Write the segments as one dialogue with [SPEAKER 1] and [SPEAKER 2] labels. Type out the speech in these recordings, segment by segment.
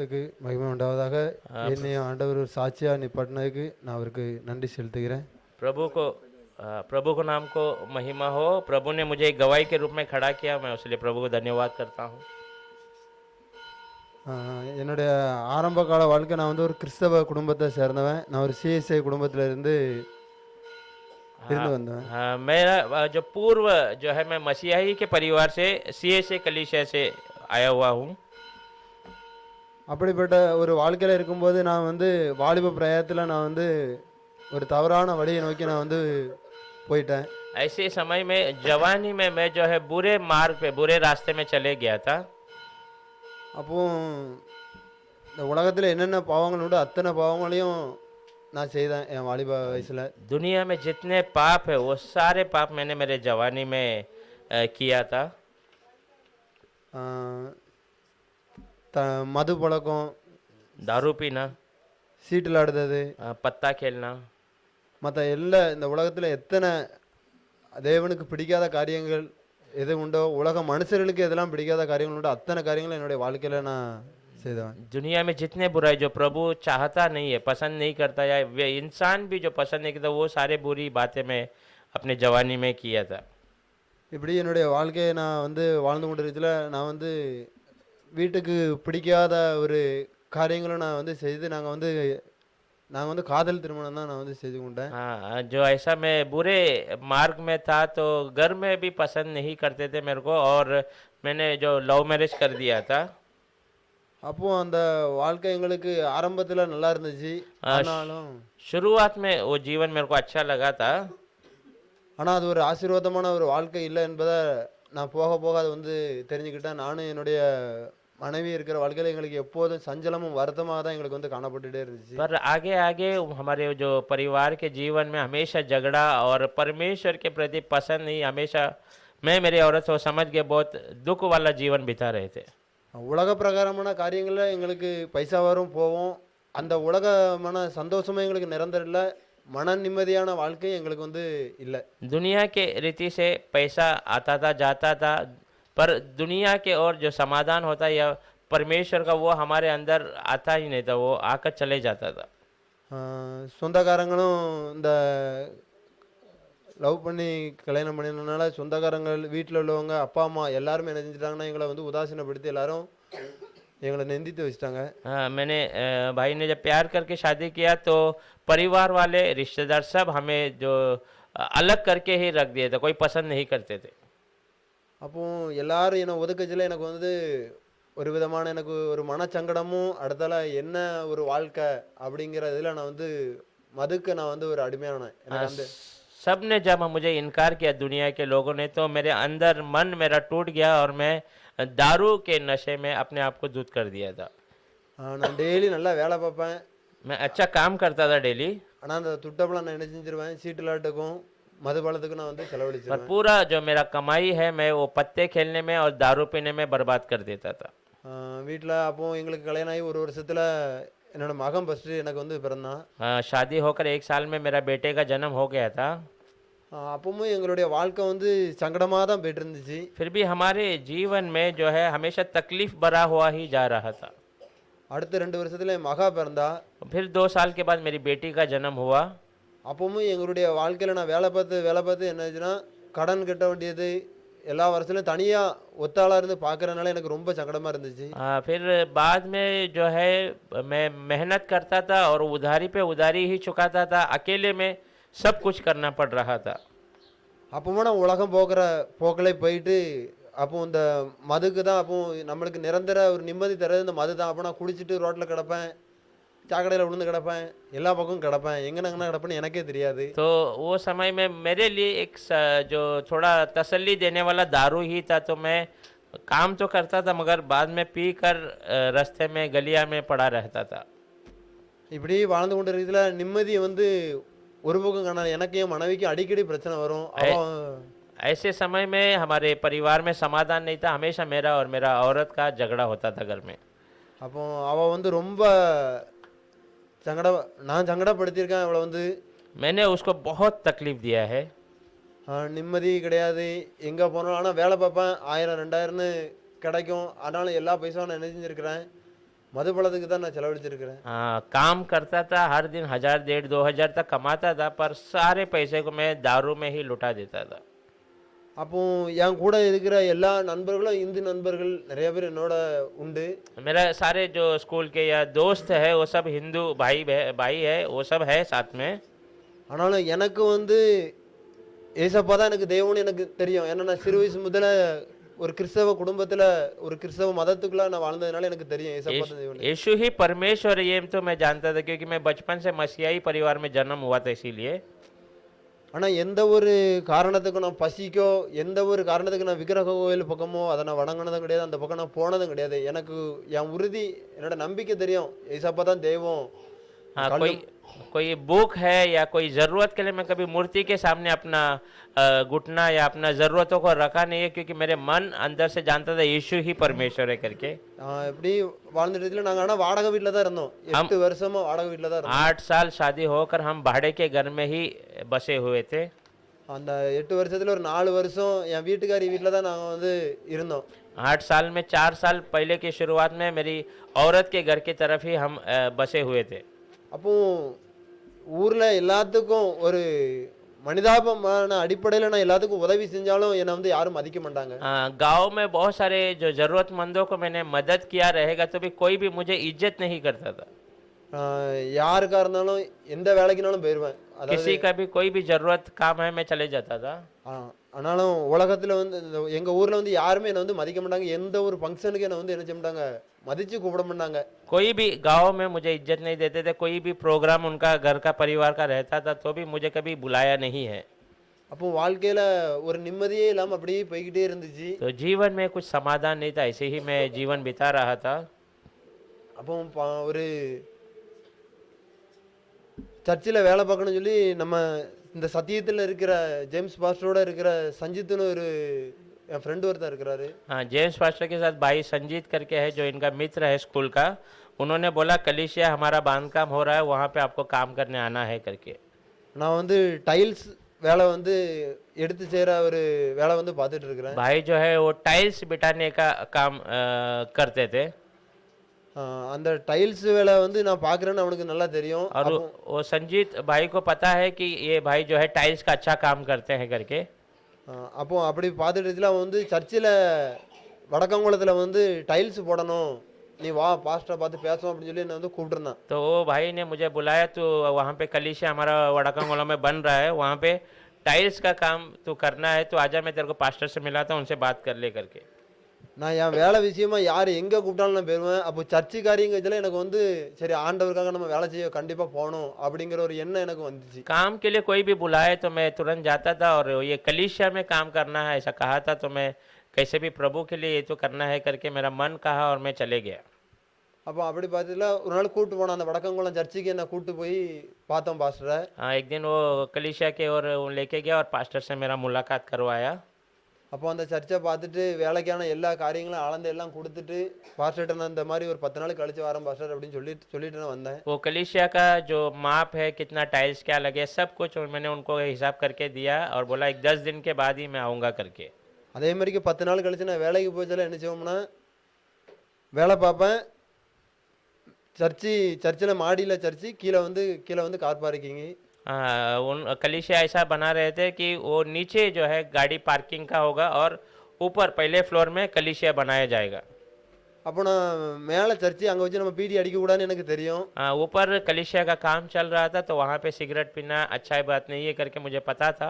[SPEAKER 1] நாமத்துக்கு மகிமை உண்டாவதாக. என்னை ஆண்டவர் ஒரு சாட்சியாக நிப்பாட்டினதுக்கு நான் அவருக்கு நன்றி செலுத்துகிறேன்.
[SPEAKER 2] प्रभु को नाम को महिमा हो। प्रभु ने मुझे एक गवाही के रूप में खड़ा किया, मैं उसके लिए प्रभु को धन्यवाद करता हूँ।
[SPEAKER 1] என்னுடைய ஆரம்ப கால வாழ்க்கை நான் வந்து ஒரு கிறிஸ்தவ குடும்பத்தை சேர்ந்தவன். நான் ஒரு சிஎஸ்ஐ குடும்பத்தில் இருந்து வந்தேன்.
[SPEAKER 2] मेरा जो पूर्व जो है मैं मसीही के परिवार से सीएसए कलीसिया से आया हुआ हूँ।
[SPEAKER 1] அப்படிப்பட்ட ஒரு வாழ்க்கையில் இருக்கும்போது நான் வந்து வாலிப பிரயாத்தில் நான் வந்து ஒரு தவறான வழியை நோக்கி நான் வந்து போயிட்டேன்.
[SPEAKER 2] ऐसे समय में जवानी में मैं जो है बुरे मार्ग पे बुरे रास्ते में चले गया था।
[SPEAKER 1] அப்போ இந்த உலகத்தில் என்னென்ன பாவங்கள் உண்டு அத்தனை பாவங்களையும் நான் செய்தேன் என் வாலிப வயசில்.
[SPEAKER 2] दुनिया में जितने पाप है वो सारे पाप मैंने मेरे जवानी में किया था।
[SPEAKER 1] மது பழக்கம்,
[SPEAKER 2] दारू पीना,
[SPEAKER 1] சீட்டில் ஆடுறது,
[SPEAKER 2] पत्ता खेलना,
[SPEAKER 1] மற்ற எல்லா இந்த உலகத்தில் எத்தனை தேவனுக்கு பிடிக்காத காரியங்கள் எது உண்டோ, உலக மனுஷர்களுக்கு எதெல்லாம் பிடிக்காத காரியங்கள் உண்டோ அத்தனை காரியங்களும் என்னுடைய வாழ்க்கையில் நான் செய்தேன்.
[SPEAKER 2] दुनिया में जितने बुराई जो प्रभु चाहता नहीं है, पसंद नहीं करता, या वे इंसान भी जो पसंद नहीं करता, वो सारे बुरी बातें मैं अपने जवानी में किया था।
[SPEAKER 1] இப்படி என்னுடைய வாழ்க்கையை நான் வந்து வாழ்ந்து கொண்டிருக்கல. நான் வந்து வீட்டுக்கு பிடிக்காத ஒரு காரியங்களும் நான் வந்து செய்து நாங்கள் வந்து காதல் திருமணம் தான் நான் வந்து செய்து கொண்டேன்.
[SPEAKER 2] हाँ, जो ऐसा मैं बुरे मार्ग में था तो घर में भी पसंद नहीं करते थे मेरे को, और मैंने जो लव मैरिज कर दिया था।
[SPEAKER 1] அப்போ அந்த வாழ்க்கை எங்களுக்கு ஆரம்பத்தில் நல்லா இருந்துச்சு. ஆனாலும்
[SPEAKER 2] शुरुआत में वो जीवन मेरे को अच्छा लगा था,
[SPEAKER 1] ஆனால் அது ஒரு ஆசீர்வாதமான ஒரு வாழ்க்கை இல்லை என்பதை நான் போக போக அதை வந்து தெரிஞ்சுக்கிட்டேன். நானும் என்னுடைய மனைவி இருக்கிற வாழ்க்கையில் எங்களுக்கு எப்போதும் சஞ்சலமும் வருத்தமாக தான் எங்களுக்கு வந்து காணப்பட்டுட்டே இருந்துச்சு.
[SPEAKER 2] पर आगे आगे हमारे जो परिवार के जीवन में हमेशा झगड़ा और परमेश्वर के प्रति पसंद नहीं, हमेशा मैं मेरी औरत को समझ के बहुत दुख वाला जीवन बिता रहे थे।
[SPEAKER 1] உலக பிரகாரமான காரியங்களில் எங்களுக்கு பைசா வரும் போவோம். அந்த உலகமான சந்தோஷமும் எங்களுக்கு நிரந்தரம் இல்லை. மன நிம்மதியான வாழ்க்கை எங்களுக்கு வந்து இல்லை.
[SPEAKER 2] दुनिया के रीति से पैसा आता था जाता था, पर दुनिया के और जो समाधान होता है या परमेश्वर का वो हमारे अंदर आता ही नहीं था, वो आकर चले जाता था।
[SPEAKER 1] சொந்தக்காரங்களும் இந்த லவ் பண்ணி கல்யாணம் பண்ணினதுனால சொந்தக்காரங்கள் வீட்டில் உள்ளவங்க அப்பா அம்மா எல்லாருமே என்ன செஞ்சுட்டாங்கன்னா எங்களை வந்து உதாசீனப்படுத்தி எல்லாரும் எங்களை நிந்தித்து வச்சுட்டாங்க.
[SPEAKER 2] हाँ, मैंने भाई ने जब प्यार करके शादी किया तो परिवार वाले रिश्तेदार सब हमें जो अलग करके ही रख दिए थे, कोई पसंद नहीं करते थे।
[SPEAKER 1] அப்போ எல்லாரும் என்னை ஒதுக்கச்சில எனக்கு வந்து ஒரு விதமான எனக்கு ஒரு மனச்சங்கடமும் அடுத்தால என்ன ஒரு வாழ்க்கை அப்படிங்கிற இதில் நான் வந்து மதுக்கு நான் வந்து ஒரு அடிமையானேன். எனக்கு அந்த
[SPEAKER 2] सब ने जब मुझे इनकार किया दुनिया के लोगों ने, तो मेरे अंदर मन मेरा टूट गया और मैं दारू के नशे में अपने आप को धुत कर दिया था।
[SPEAKER 1] நான் டெய்லி நல்லா வேலை பார்ப்பேன்.
[SPEAKER 2] मैं अच्छा काम करता था डेली,
[SPEAKER 1] ஆனால் அந்த துட்டப்பெல்லாம் நான் என்ன செஞ்சிருவேன், சீட்டுலாட்டுக்கும் மதுபாலத்துக்கும் நான் வந்து
[SPEAKER 2] पर
[SPEAKER 1] செலவழிச்சிருவேன்.
[SPEAKER 2] पूरा जो मेरा कमाई है मैं वो पत्ते खेलने में और दारू पीने में बर्बाद कर देता था।
[SPEAKER 1] வீட்டில் அப்போ எங்களுக்கு கல்யாணம் ஆகி ஒரு வருஷத்தில் என்னோட மகன் ஃபஸ்ட்டு எனக்கு வந்து பிறந்தான்.
[SPEAKER 2] शादी होकर 1 साल में मेरा बेटे का जन्म हो गया था।
[SPEAKER 1] அப்பவும் எங்களுடைய வாழ்க்கை வந்து சங்கடமாக தான் போயிட்டு இருந்துச்சு.
[SPEAKER 2] फिर भी हमारे जीवन में जो है हमेशा तकलीफ भरा हुआ ही जा रहा था।
[SPEAKER 1] அடுத்த 2 வருஷத்தில் என் மகா பிறந்தா.
[SPEAKER 2] फिर 2 साल के बाद मेरी बेटी का जन्म हुआ।
[SPEAKER 1] அப்பவும் எங்களுடைய வாழ்க்கையில் நான் வேலை பார்த்து என்ன ஆச்சுன்னா கடன் கட்ட வேண்டியது எல்லா வருஷத்துலையும் தனியாக ஒத்தாளாக இருந்து பார்க்குறதுனால எனக்கு ரொம்ப சங்கடமாக இருந்துச்சு.
[SPEAKER 2] फिर बाद में जो है मैं मेहनत करता था और उधारी पे उधारी ही चुकाता था, अकेले में सब कुछ करना पड़ रहा था।
[SPEAKER 1] அப்பவும் நான் உலகம் போக்கில் போயிட்டு அப்போ இந்த மதுக்கு தான் அப்போ நம்மளுக்கு நிரந்தர ஒரு நிம்மதி தர்றது இந்த மது தான். அப்போ நான் குடிச்சிட்டு ரோட்டில் கிடப்பேன், சாக்கடையில் விழுந்து கிடப்பேன், எல்லா பக்கமும் கிடப்பேன், எங்கே கிடப்பேன்னு எனக்கே தெரியாது.
[SPEAKER 2] तो वो समय में मेरे लिए एक जो थोड़ा तसल्ली देने वाला दारू ही था, तो मैं काम तो करता था मगर बाद में पी कर रास्ते में गलिया में पड़ा रहता था।
[SPEAKER 1] இப்படி வாழ்ந்து கொண்டு இருக்கிறதுல நிம்மதியை வந்து ஒரு பக்கம் காணாது. எனக்கு என் மனைவிக்கு அடிக்கடி பிரச்சனை வரும்.
[SPEAKER 2] ऐसे समय में हमारे परिवार में समाधान नहीं था, हमेशा मेरा और मेरा औरत का झगड़ा होता था घर में।
[SPEAKER 1] அப்போ அவள் வந்து ரொம்ப நான் சங்கடப்படுத்தியிருக்கேன் அவளை வந்து.
[SPEAKER 2] मैंने उसको बहुत तकलीफ दिया है।
[SPEAKER 1] நிம்மதி கிடையாது, எங்கே போனாலும். ஆனால் வேலை பார்ப்பேன், 1000 2000ன்னு கிடைக்கும். ஆனாலும் எல்லா பைசாவும் நான் என்ன செஞ்சுருக்கிறேன், மது பழத்துக்கு தான் நான் செலவழிச்சிருக்கிறேன்.
[SPEAKER 2] हाँ, काम करता था, हर दिन 1000 डेढ़ 2000 तक कमाता था, पर सारे पैसे को मैं दारू में ही लुटा देता था।
[SPEAKER 1] அப்போ என் கூட இருக்கிற எல்லா நண்பர்களும் இந்து நண்பர்கள் நிறைய பேர் என்னோட உண்டு.
[SPEAKER 2] मेरा सारे जो स्कूल के या दोस्त है वो सब हिंदू भाई है, वो सब है साथ में।
[SPEAKER 1] ஆனாலும் எனக்கு வந்து ஏசப்பா தான் எனக்கு தெய்வம்னு எனக்கு தெரியும். ஏன்னா நான் சிறு வயசு முதல்ல ஒரு கிறிஸ்தவ குடும்பத்துல ஒரு கிறிஸ்தவ மதத்துக்குள்ள நான் வாழ்ந்ததுனால எனக்கு தெரியும் ஏசப்பா தான் தெய்வம்.
[SPEAKER 2] यीशु ही परमेश्वर है, ये तो मैं जानता था क्योंकि मैं बचपन से मसीहाई परिवार में जन्म हुआ था इसीलिए।
[SPEAKER 1] ஆனா எந்த ஒரு காரணத்துக்கும் நான் பசிக்கோ எந்த ஒரு காரணத்துக்கு நான் விக்கிரக கோயில் பக்கமோ அதை நான் வணங்கினதும் கிடையாது, அந்த பக்கம் நான் போனதும் கிடையாது. எனக்கு என் உறுதி என்னோட நம்பிக்கை தெரியும் ஏசப்பா தான் தெய்வம்.
[SPEAKER 2] हाँ, कोई भूख है या कोई जरूरत के लिए मैं कभी मूर्ति के सामने अपना घुटना या अपना जरूरतों को रखा नहीं है, क्योंकि मेरे मन अंदर से जानता था यीशु ही परमेश्वर है करके।
[SPEAKER 1] எப்படி வாழ்ந்துட்டு நாங்க ஆனா வாடகை வீட்டுல தான் இருந்தோம். 8 வருஷமா வாடகை வீட்டுல தான் இருந்தோம்.
[SPEAKER 2] 8 साल शादी होकर हम भाड़े के घर में ही बसे हुए थे।
[SPEAKER 1] அந்த 8 வருஷத்துல ஒரு 4 வருஷம் என் வீட்டுக்காரி வீட்டுல தான் நாங்க வந்து இருந்தோம்.
[SPEAKER 2] 8 साल में 4 साल पहले की शुरुआत में मेरी औरत के घर की तरफ ही हम बसे हुए थे।
[SPEAKER 1] அப்போ ஊர்ல எல்லாத்துக்கும் ஒரு மனிதாபமான அடிப்படையில நான் எல்லாத்துக்கும் உதவி செஞ்சாலும் என்னை வந்து யாரும் மதிக்க மாட்டாங்க.
[SPEAKER 2] गांव में बहुत सारे जो जरूरतमंदों को मैंने मदद किया रहेगा तो भी कोई भी मुझे इज्जत नहीं करता था।
[SPEAKER 1] யாருக்கா இருந்தாலும் எந்த வேலைக்குனாலும் போயிருவேன்.
[SPEAKER 2] किसी का भी कोई भी जरूरत काम है मैं चले जाता था।
[SPEAKER 1] ஆனாலும் உலகத்துல வந்து எங்க ஊர்ல வந்து யாருமே என்னை வந்து மதிக்க மாட்டாங்க. எந்த ஒரு ஃபங்க்ஷனுக்கு என்னை வந்து என்ன செய்ய மாட்டாங்க, மதிச்சு கூப்பிட மாட்டாங்க.
[SPEAKER 2] कोई भी गांव में मुझे इज्जत नहीं देते थे। कोई भी प्रोग्राम उनका घर का परिवार का रहता था तो भी मुझे कभी बुलाया नहीं है।
[SPEAKER 1] அப்போ வாழ்க்கையில ஒரு நிம்மதியே இல்லாம அப்படியே போய்கிட்டே இருந்துச்சு.
[SPEAKER 2] तो जीवन में कुछ समाधान नहीं था, ऐसे ही मैं जीवन बिता रहा था।
[SPEAKER 1] அப்போ ஒரு சர்ச்சில் வேலை பார்க்கணும்னு சொல்லி நம்ம இந்த சத்தியத்தில் இருக்கிற ஜேம்ஸ் பாஸ்டரோட இருக்கிற சஞ்சித்னு ஒரு என் ஃப்ரெண்டு ஒருத்தர் இருக்கிறாரு.
[SPEAKER 2] हाँ, जेम्स पास्टर के साथ भाई संजीत करके है जो इनका मित्र है स्कूल का। उन्होंने बोला कलीसिया हमारा बांध काम हो रहा है, वहाँ पे आपको काम करने आना है करके।
[SPEAKER 1] நான் வந்து டைல்ஸ் வேலை வந்து எடுத்து செய்கிற ஒரு வேலை வந்து பார்த்துட்டு இருக்கிறேன்.
[SPEAKER 2] भाई जो है वो टाइल्स बिठाने का काम करते थे।
[SPEAKER 1] அந்த டைல்ஸ் வேலை வந்து நான் பார்க்குறேன்னு அவனுக்கு நல்லா தெரியும்.
[SPEAKER 2] और वो संजीत भाई को पता है कि ये भाई जो है टाइल्स का अच्छा काम करते हैं करके।
[SPEAKER 1] அப்போ அப்படி பார்த்துட்டு இருந்துச்சுல அவன் வந்து சர்ச்சில் வடக்கங்குளத்தில் வந்து டைல்ஸ் போடணும், நீ வா பாஸ்டரை பார்த்து பேசுவோம் அப்படின்னு சொல்லி என்னை வந்து கூப்பிட்டுருந்தான்.
[SPEAKER 2] तो वो भाई ने मुझे बुलाया, तो वहाँ पे कलीसिया हमारा वड़ाकंगोला में बन रहा है, वहाँ पे टाइल्स का काम तो करना है, तो आजा मैं तेरे को पास्टर से मिला था, उनसे बात कर ले करके।
[SPEAKER 1] நான் என் வேலை விஷயமா யார் எங்கே கூப்பிட்டாலும் நான் போயிடுவேன். அப்போ சர்ச்சு காரியங்கிறதுல எனக்கு வந்து சரி ஆண்டவருக்காக நம்ம வேலை செய்ய கண்டிப்பாக போகணும் அப்படிங்கிற ஒரு எண்ணம் எனக்கு வந்துச்சு.
[SPEAKER 2] काम के लिए कोई भी बुलाए तो मैं तुरंत जाता था, और ये कलीसिया में काम करना है ऐसा कहा था तो मैं कैसे भी प्रभु के लिए ये तो करना है करके मेरा मन कहा और मैं चले गया।
[SPEAKER 1] அப்போ அப்படி பார்த்ததுல ஒரு நாள் கூப்பிட்டு போனோம் அந்த வடக்கங்குளம் சர்ச்சுக்கு, என்னை கூப்பிட்டு போய் பார்த்தோம் பாஸ்டரை.
[SPEAKER 2] एक दिन वो कलीसिया के और लेके गया और पास्टर से मेरा मुलाकात करवाया।
[SPEAKER 1] அப்போ அந்த சர்ச்சை பார்த்துட்டு வேலைக்கான எல்லா காரியங்களும் அளந்து எல்லாம் கொடுத்துட்டு பாஸ்டர்கிட்ட நான் இந்த மாதிரி ஒரு 10 நாள் கழிச்சு வரேன் பாஸ்டர் அப்படின்னு சொல்லிட்டு நான் வந்தேன்.
[SPEAKER 2] वो कलीसिया का जो माप है कितना टाइल्स क्या लगे सब कुछ मैंने उनको हिसाब करके दिया और बोला 10 दिन के बाद ही मैं आऊँगा करके।
[SPEAKER 1] அதே மாதிரிக்கு 10 நாள் கழிச்சு நான் வேலைக்கு போச்சல என்ன செய்வோம்னா வேலை பார்ப்பேன். சர்ச்சில் மாடியில் சர்ச்சு கீழே வந்து கார் பார்க்கிங்கு.
[SPEAKER 2] उन कलीसिया ऐसा बना रहे थे कि वो नीचे जो है गाड़ी पार्किंग का होगा और ऊपर पहले फ्लोर में कलीसिया बनाया जाएगा।
[SPEAKER 1] அப்போ நான் மேலே சர்ச்சு அங்கே வச்சு நம்ம பீடி அடிக்கக்கூடாதுன்னு எனக்கு தெரியும்.
[SPEAKER 2] ऊपर कलीसिया का काम चल रहा था तो वहाँ पे सिगरेट पीना अच्छा बात नहीं है करके मुझे पता था।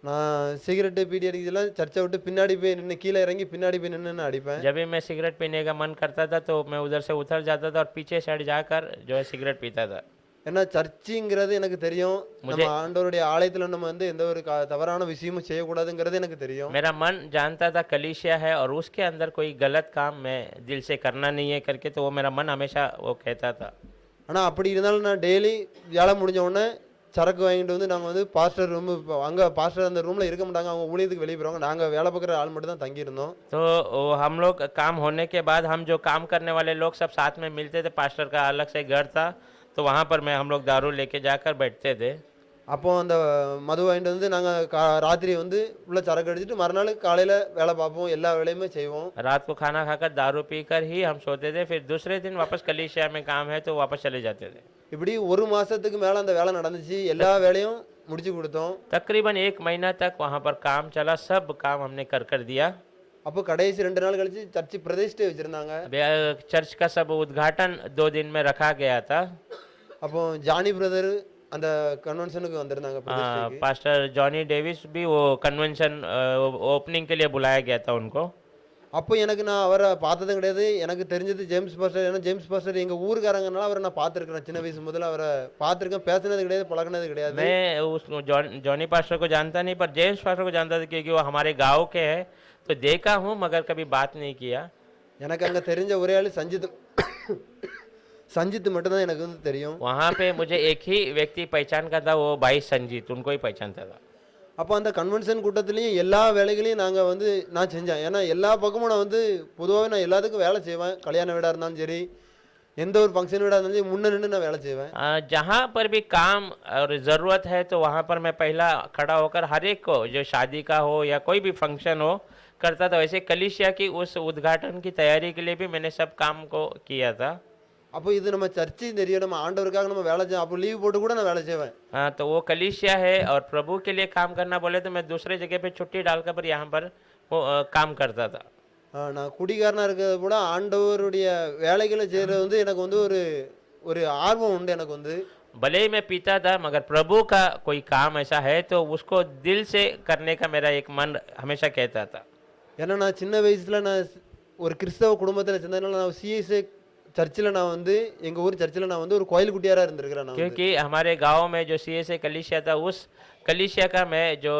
[SPEAKER 1] நான் சிகரெட்டு பீடி அடிக்கிறதுலாம் சர்ச்சை விட்டு பின்னாடி போய் நின்று கீழே இறங்கி பின்னாடி போய் நின்று அடிப்பேன்.
[SPEAKER 2] जब भी मैं सिगरेट पीने का मन करता था तो मैं उधर से उतर जाता था और पीछे साइड जाकर जो है सिगरेट पीता था।
[SPEAKER 1] ஏன்னா சர்ச்சுங்கிறது எனக்கு தெரியும், நம்ம ஆண்டவருடைய ஆலயத்தில் நம்ம வந்து எந்த ஒரு தவறான விஷயமும் செய்யக்கூடாதுங்கிறது எனக்கு தெரியும்.
[SPEAKER 2] मेरा मन जानता था कलीसिया है और उसके अंदर कोई गलत काम मैं दिल से करना नहीं है करके, तो वो मेरा मन हमेशा वो कहता था।
[SPEAKER 1] ஆனால் அப்படி இருந்தாலும் நான் டெய்லி வேலை முடிஞ்ச உடனே சரக்கு வாங்கிட்டு வந்து நாங்கள் வந்து பாஸ்டர் ரூம், அங்கே பாஸ்டர் அந்த ரூமில் இருக்க மாட்டாங்க, அவங்க ஊழியத்துக்கு வெளியே போயிடுவாங்க, நாங்கள் வேலை பார்க்குற ஆள் மட்டும் தான் தங்கியிருந்தோம்.
[SPEAKER 2] तो हम लोग काम होने के बाद हम जो काम करने वाले लोग सब साथ में मिलते थे, पास्टर का अलग से घर था तो वहाँ पर हम लोग दारू लेके जाकर बैठते थे.
[SPEAKER 1] அப்போ அந்த மது வாங்கிட்டு வந்து நாங்கள் ராத்திரி வந்து உள்ள சரக்கு அடிச்சுட்டு மறுநாள் காலையில் வேலை பார்ப்போம், எல்லா வேலையுமே செய்வோம்.
[SPEAKER 2] रात को खाना खाकर दारू पीकर ही हम सोते थे, फिर दूसरे दिन वापस कलीसिया में काम है तो वापस चले जाते थे।
[SPEAKER 1] இப்படி ஒரு மாதத்துக்கு மேலே அந்த வேலை நடந்துச்சு, எல்லா வேலையும் முடிச்சு கொடுத்தோம்.
[SPEAKER 2] तकरीबन 1 महीना तक वहाँ पर काम चला, सब काम हमने कर कर दिया।
[SPEAKER 1] அப்போ கடைசி 2 நாள் கழிச்சு சர்ச்சு பிரதிஷ்டை வச்சுருந்தாங்க.
[SPEAKER 2] अभी, चर्च का सब उद्घाटन 2 दिन में रखा गया था।
[SPEAKER 1] அப்போ ஜானி பிரதர் அந்த கன்வென்ஷனுக்கு வந்திருந்தாங்க பிரதிஷ்டைக்கு.
[SPEAKER 2] पास्टर जॉनी डेविस भी वो कन्वेंशन ओपनिंग के लिए बुलाया गया था उनको।
[SPEAKER 1] அப்போ எனக்கு நான் அவரை பார்த்ததும் கிடையாது, எனக்கு தெரிஞ்சது ஜேம்ஸ் பாஸ்டர். ஏன்னா ஜேம்ஸ் பாஸ்டர் எங்கள் ஊருக்காரங்கனால அவரை நான் பார்த்துருக்கிறேன், சின்ன வயசு முதல்ல அவரை பார்த்துருக்கேன், பேசுனது கிடையாது, பழகினது கிடையாது.
[SPEAKER 2] मैं उस जॉनी पास्टर को जानता नहीं, पर जेम्स पास्टर को जानता था क्योंकि वो हमारे गांव के हैं, तो देखा हूँ मगर कभी बात नहीं किया।
[SPEAKER 1] எனக்கு அங்கே தெரிஞ்ச ஒரே ஆள் சஞ்சித் சஞ்சித் மட்டும்தான் எனக்கு வந்து தெரியும்.
[SPEAKER 2] वहाँ पे मुझे एक ही व्यक्ति पहचान का था, वो भाई संजीत, उनको ही पहचानता था।
[SPEAKER 1] அப்போ அந்த கன்வென்ஷன் கூட்டத்துலேயும் எல்லா வேலைகளையும் நாங்கள் வந்து நான் செஞ்சேன். ஏன்னா எல்லா பக்கமும் நான் வந்து பொதுவாகவே நான் எல்லாத்துக்கும் வேலை செய்வேன். கல்யாண வீடாக இருந்தாலும் சரி, எந்த ஒரு ஃபங்க்ஷன் வீடாக இருந்தாலும் சரி, முன்ன நின்று நான் வேலை செய்வேன்.
[SPEAKER 2] जहाँ पर भी काम और ज़रूरत है तो वहाँ पर मैं पहला खड़ा होकर हर एक को, जो शादी का हो या कोई भी फंक्शन हो, करता था। वैसे कलीसिया की उस उद्घाटन की तैयारी के लिए भी मैंने सब काम को किया था।
[SPEAKER 1] அப்போ இது நம்ம சர்ச்சு தெரியும், நம்ம ஆண்டவருக்காக நம்ம வேலை செய்வோம். அப்போ லீவ் போட்டு கூட நான் வேலை செய்வேன்.
[SPEAKER 2] हाँ, तो वो कलीसिया है और प्रभु के लिए काम करना बोले तो मैं दूसरे जगह पे छुट्टी डालकर पर यहाँ पर वो काम करता था।
[SPEAKER 1] நான் குடிகாரனாக இருக்கிறத கூட ஆண்டவருடைய வேலைகளை செய்கிறது வந்து எனக்கு வந்து ஒரு ஒரு ஆர்வம் உண்டு எனக்கு வந்து.
[SPEAKER 2] भले ही मैं पीता था मगर प्रभु का कोई काम ऐसा है तो उसको दिल से करने का मेरा एक मन हमेशा कहता था।
[SPEAKER 1] ஏன்னா நான் சின்ன வயசில் நான் ஒரு கிறிஸ்தவ குடும்பத்தில் சேர்ந்ததுனால நான் சிஎஸ்ஐ சர்ச்சில் நான் வந்து எங்கள் ஊர் சர்ச்சில் நான் வந்து ஒரு கோயில் குட்டியாராக இருந்திருக்கிறேன் நான்.
[SPEAKER 2] क्योंकि हमारे गांव में जो सीएसए कलीसिया था, उस कलीसिया का मैं जो